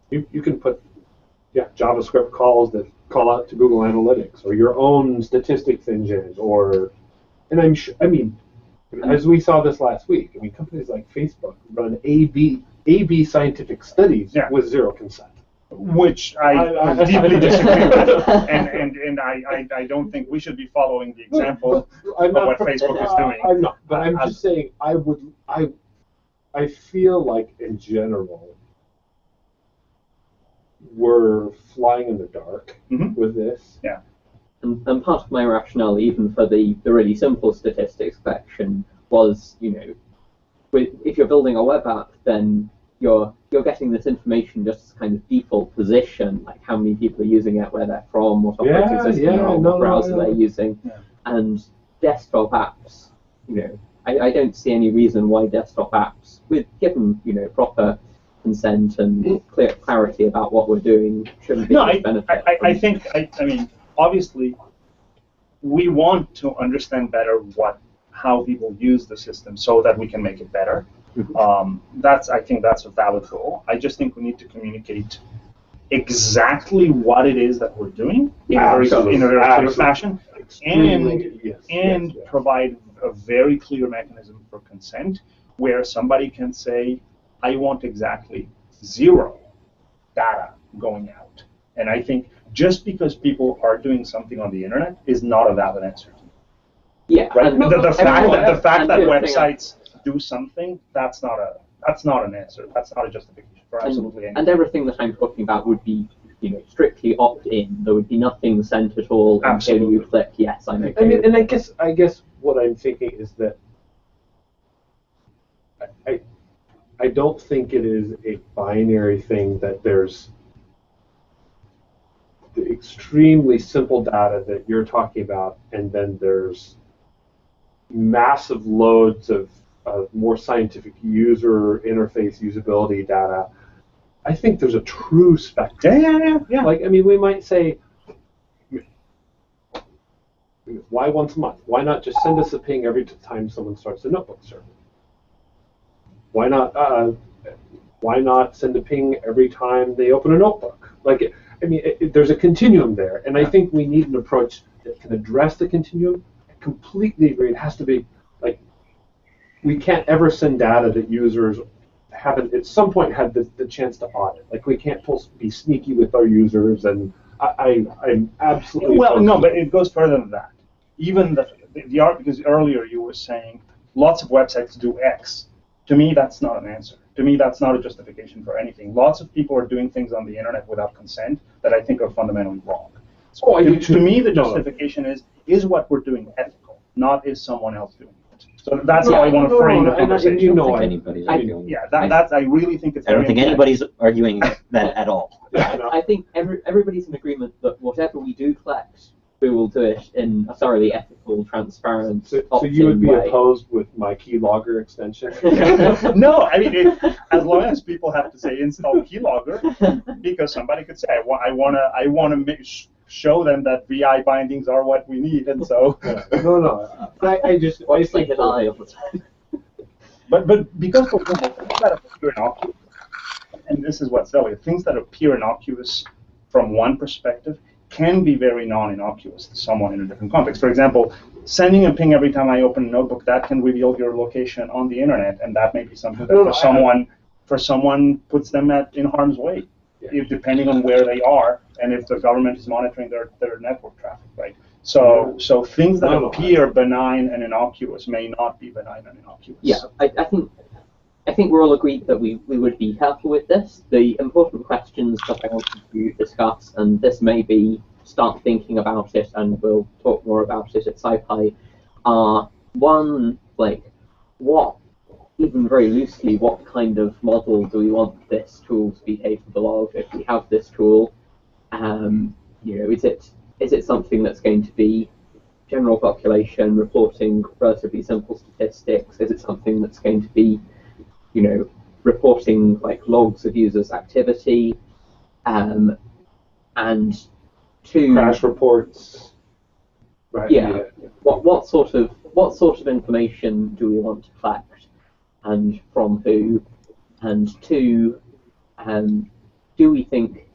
You can put JavaScript calls that call out to Google Analytics or your own statistics engine, and I'm sure. As we saw this last week, companies like Facebook run A/B scientific studies with zero consent. which I deeply disagree with, and I don't think we should be following the example of what Facebook is doing. I'm not, but I'm just saying I feel like in general we're flying in the dark with this. Yeah. And part of my rationale, even for the really simple statistics collection, was, if you're building a web app, then you're getting this information just as kind of default position, like how many people are using it, where they're from, what operating system they're on, what browser they're using. Yeah. And desktop apps, I don't see any reason why desktop apps, with given proper consent and clear clarity about what we're doing, shouldn't be benefit. I mean, obviously, we want to understand better how people use the system so that we can make it better. I think that's a valid goal. I just think we need to communicate exactly what it is that we're doing in a very clear fashion, and provide a very clear mechanism for consent where somebody can say, I want exactly 0 data going out. And I think just because people are doing something on the internet is not a valid answer. Yeah, right. The fact that websites do something, that's not an answer. That's not a justification for absolutely anything. And everything that I'm talking about would be, strictly opt-in. There would be nothing sent at all until you click yes, I'm okay. I mean, and I guess what I'm thinking is that I don't think it is a binary thing that there's the extremely simple data that you're talking about, and then there's massive loads of more scientific user interface usability data. I think there's a true spectrum. Yeah. Like, I mean, we might say, why once a month? Why not just send us a ping every time someone starts a notebook server? Why not send a ping every time they open a notebook? Like, I mean, there's a continuum there, and I think we need an approach that can address the continuum. I completely agree. It has to be like, we can't ever send data that users haven't at some point had the chance to audit. Like, we can't be sneaky with our users, and I'm absolutely but it goes further than that. Even because earlier you were saying lots of websites do X. To me, that's not an answer. To me, that's not a justification for anything. Lots of people are doing things on the internet without consent that I think are fundamentally wrong. So to me, the justification is what we're doing ethical, not is someone else doing it. So that's how I want to frame the conversation. I really think it's. I don't think anybody's arguing that at all. I think everybody's in agreement that whatever we do collect, we will do it in a thoroughly ethical, transparent, so you would be opposed with my keylogger extension? No, I mean, as long as people have to say install keylogger, because somebody could say, I want to show them that VI bindings are what we need, and so. No. I think an eye all the time. But because of things that appear innocuous, and this is what's silly, things that appear innocuous from one perspective can be very non-innocuous to someone in a different context. For example, sending a ping every time I open a notebook, that can reveal your location on the internet, and that may be something that for someone puts them in harm's way, depending on where they are and if the government is monitoring their network traffic, right? So things that appear benign and innocuous may not be benign and innocuous. Yeah, I think we're all agreed that we would be careful with this. The important questions that I wanted to discuss, and this may be start thinking about it, and we'll talk more about it at SciPy, are one, like, even very loosely, what kind of model do we want this tool to be capable of if we have this tool? Is it something that's going to be general population reporting relatively simple statistics? Is it something that's going to be reporting like logs of users' activity, and two, crash reports. Right. Yeah. What sort of information do we want to collect, and from who? And two, do we think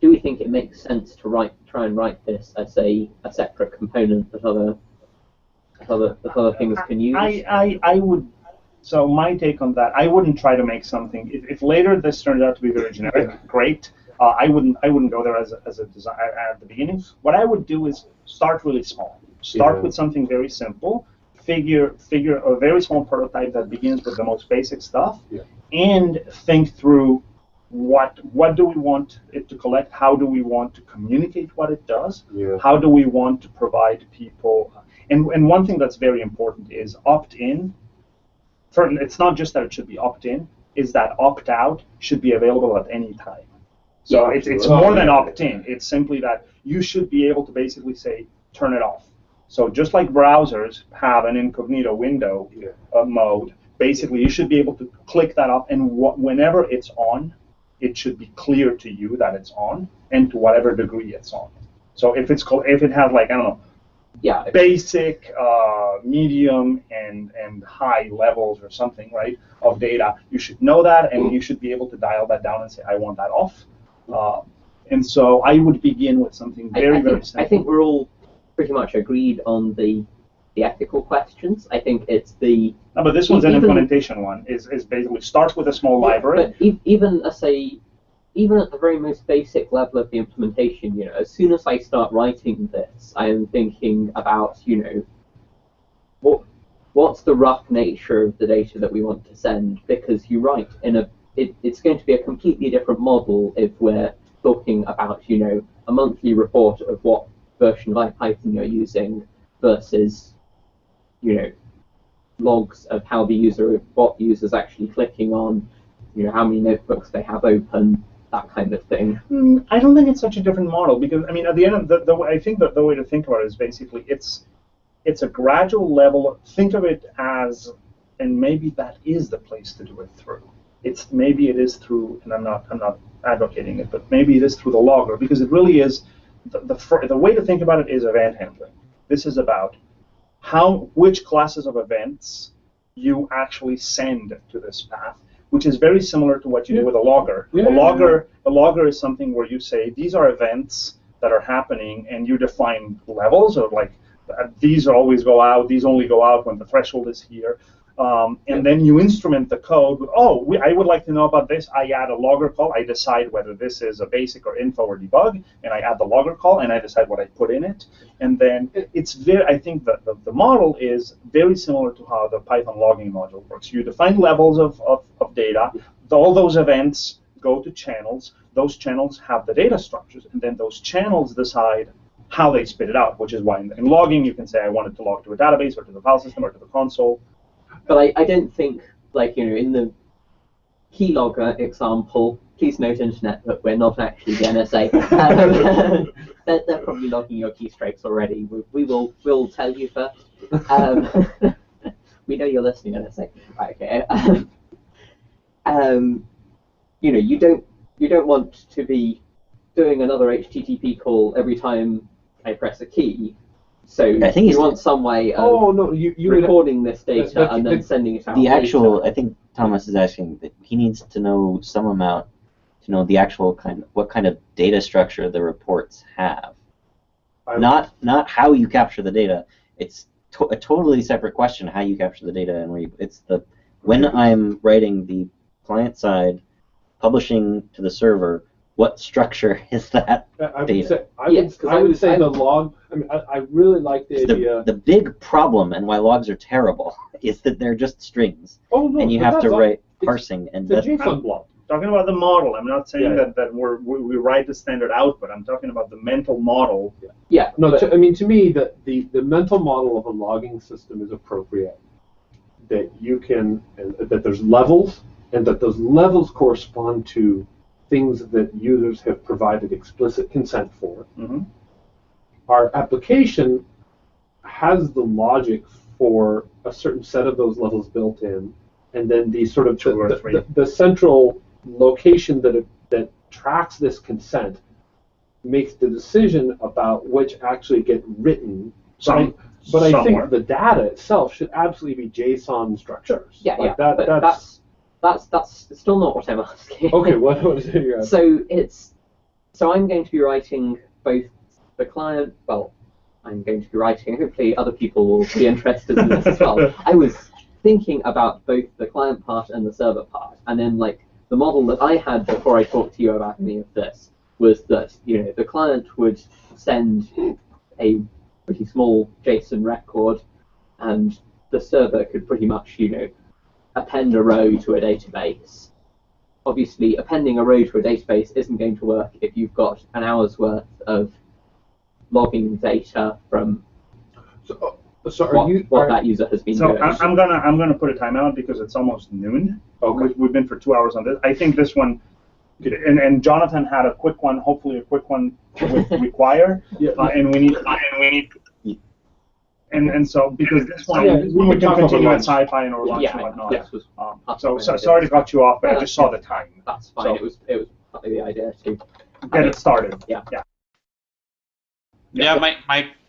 it makes sense to try and write this as a separate component that other things can use? So my take on that, I wouldn't try to make something. If later this turns out to be very generic, great. I wouldn't go there as a design at the beginning. What I would do is start really small. Start with something very simple. Figure a very small prototype that begins with the most basic stuff, and think through what do we want it to collect? How do we want to communicate what it does? How do we want to provide people? And one thing that's very important is opt-in. It's not just that it should be opt-in, is that opt-out should be available at any time. So it's more than opt-in. It's simply that you should be able to basically say, turn it off. So just like browsers have an incognito window mode, basically you should be able to click that off, and whenever it's on, it should be clear to you that it's on, and to whatever degree it's on. So if it has, like, I don't know, basic, medium, and high levels or something, right, of data, you should know that, and you should be able to dial that down and say, I want that off. And so I would begin with something very simple. I think we're all pretty much agreed on the ethical questions. I think it's the... No, but this one's an implementation one. Is basically start with a small library. But even at the very most basic level of the implementation, as soon as I start writing this, I am thinking about, what's the rough nature of the data that we want to send? Because you're right, it's going to be a completely different model if we're talking about, a monthly report of what version of IPython you're using versus, logs of how what the user's actually clicking on, how many notebooks they have open, that kind of thing. I don't think it's such a different model, because I mean, at the end of I think that the way to think about it is basically it's a gradual level. Think of it as, and maybe that is the place to do it through. Maybe it is through, and I'm not advocating it, but maybe it is through the logger, because it really is the way to think about it is event handling. This is about which classes of events you actually send to this path, which is very similar to what you do with a logger. A logger is something where you say these are events that are happening, and you define levels of, like, these always go out, these only go out when the threshold is here. And then you instrument the code with, I would like to know about this. I add a logger call. I decide whether this is a basic or info or debug, and I add the logger call, and I decide what I put in it. And then I think that the model is very similar to how the Python logging module works. You define levels of data. All those events go to channels. Those channels have the data structures, and then those channels decide how they spit it out, which is why in logging you can say I want it to log to a database or to the file system or to the console. But I don't think, like, in the keylogger example, please note, Internet, that we're not actually the NSA. They're probably logging your keystrokes already. We'll tell you first. We know you're listening, NSA. Right, okay. You don't want to be doing another HTTP call every time I press a key. So I think you want some way of recording this data and then sending it out. I think Thomas is asking that he needs to know some amount to know the actual what kind of data structure the reports have. Not how you capture the data. It's a totally separate question how you capture the data, and when I'm writing the client side, publishing to the server, what structure is that data? I would say the log. I mean, I really like the idea. The big problem, and why logs are terrible, is that they're just strings. Oh no! And you have to write parsing, and the JSON block. Talking about the model. I'm not saying that we write the standard output. I'm talking about the mental model. No, to me, the mental model of a logging system is appropriate. That you can, that there's levels, and that those levels correspond to things that users have provided explicit consent for. Mm-hmm. Our application has the logic for a certain set of those levels built in, and then the sort of the central location that tracks this consent makes the decision about which actually get written. But I think the data itself should absolutely be JSON structures. That's still not what I'm asking. Okay, what is it you're asking? So I'm going to be writing both the client. Well, I'm going to be writing. Hopefully, other people will be interested in this as well. I was thinking about both the client part and the server part, and then like the model that I had before I talked to you about any of this was that the client would send a pretty small JSON record, and the server could pretty much append a row to a database. Obviously, appending a row to a database isn't going to work if you've got an hour's worth of logging data from what that user has been doing. I'm gonna put a timeout because it's almost noon. Okay. We've been for 2 hours on this. I think this one, and Jonathan had a quick one. Hopefully, a quick one with require. Yeah. And we need. And so because this one we can talk about continue at lunch. SciPy or lunch Yeah, and whatnot. this was So sorry to cut you off, but I just saw the time. That's fine. So- It was partly the idea to Get it started. Yeah. Yeah,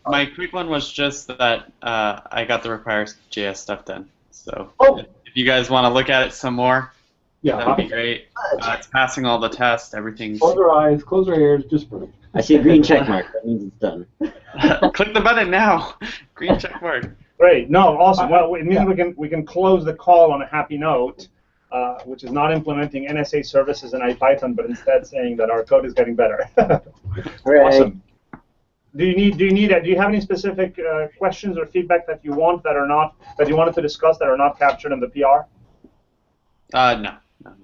my quick one was just that I got the requires.js stuff done. So if you guys want to look at it some more, that would be great. It's passing all the tests. Everything's. Close our eyes, close our ears, just breathe. I see a green check mark. That means it's done. Click the button now. Green check mark. Great. No, awesome. Well, it means we can close the call on a happy note, which is not implementing NSA services in IPython, but instead saying that our code is getting better. Awesome. Do you have any specific questions or feedback that you wanted to discuss that are not captured in the PR? No,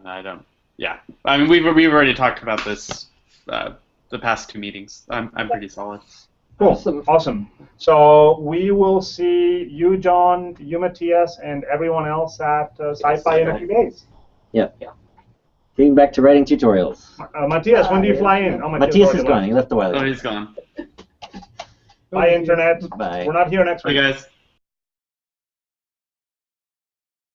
I don't. Yeah, I mean we've already talked about this the past 2 meetings. I'm pretty solid. Cool. Awesome. So we will see you, John, you, Matthias, and everyone else at SciPy in a few days. Yep. Yeah. Getting back to writing tutorials. Matthias, when do you fly in? Oh, Matthias is gone. He left a while ago. Oh, he's gone. Bye, Internet. Bye. We're not here next Bye, week. guys.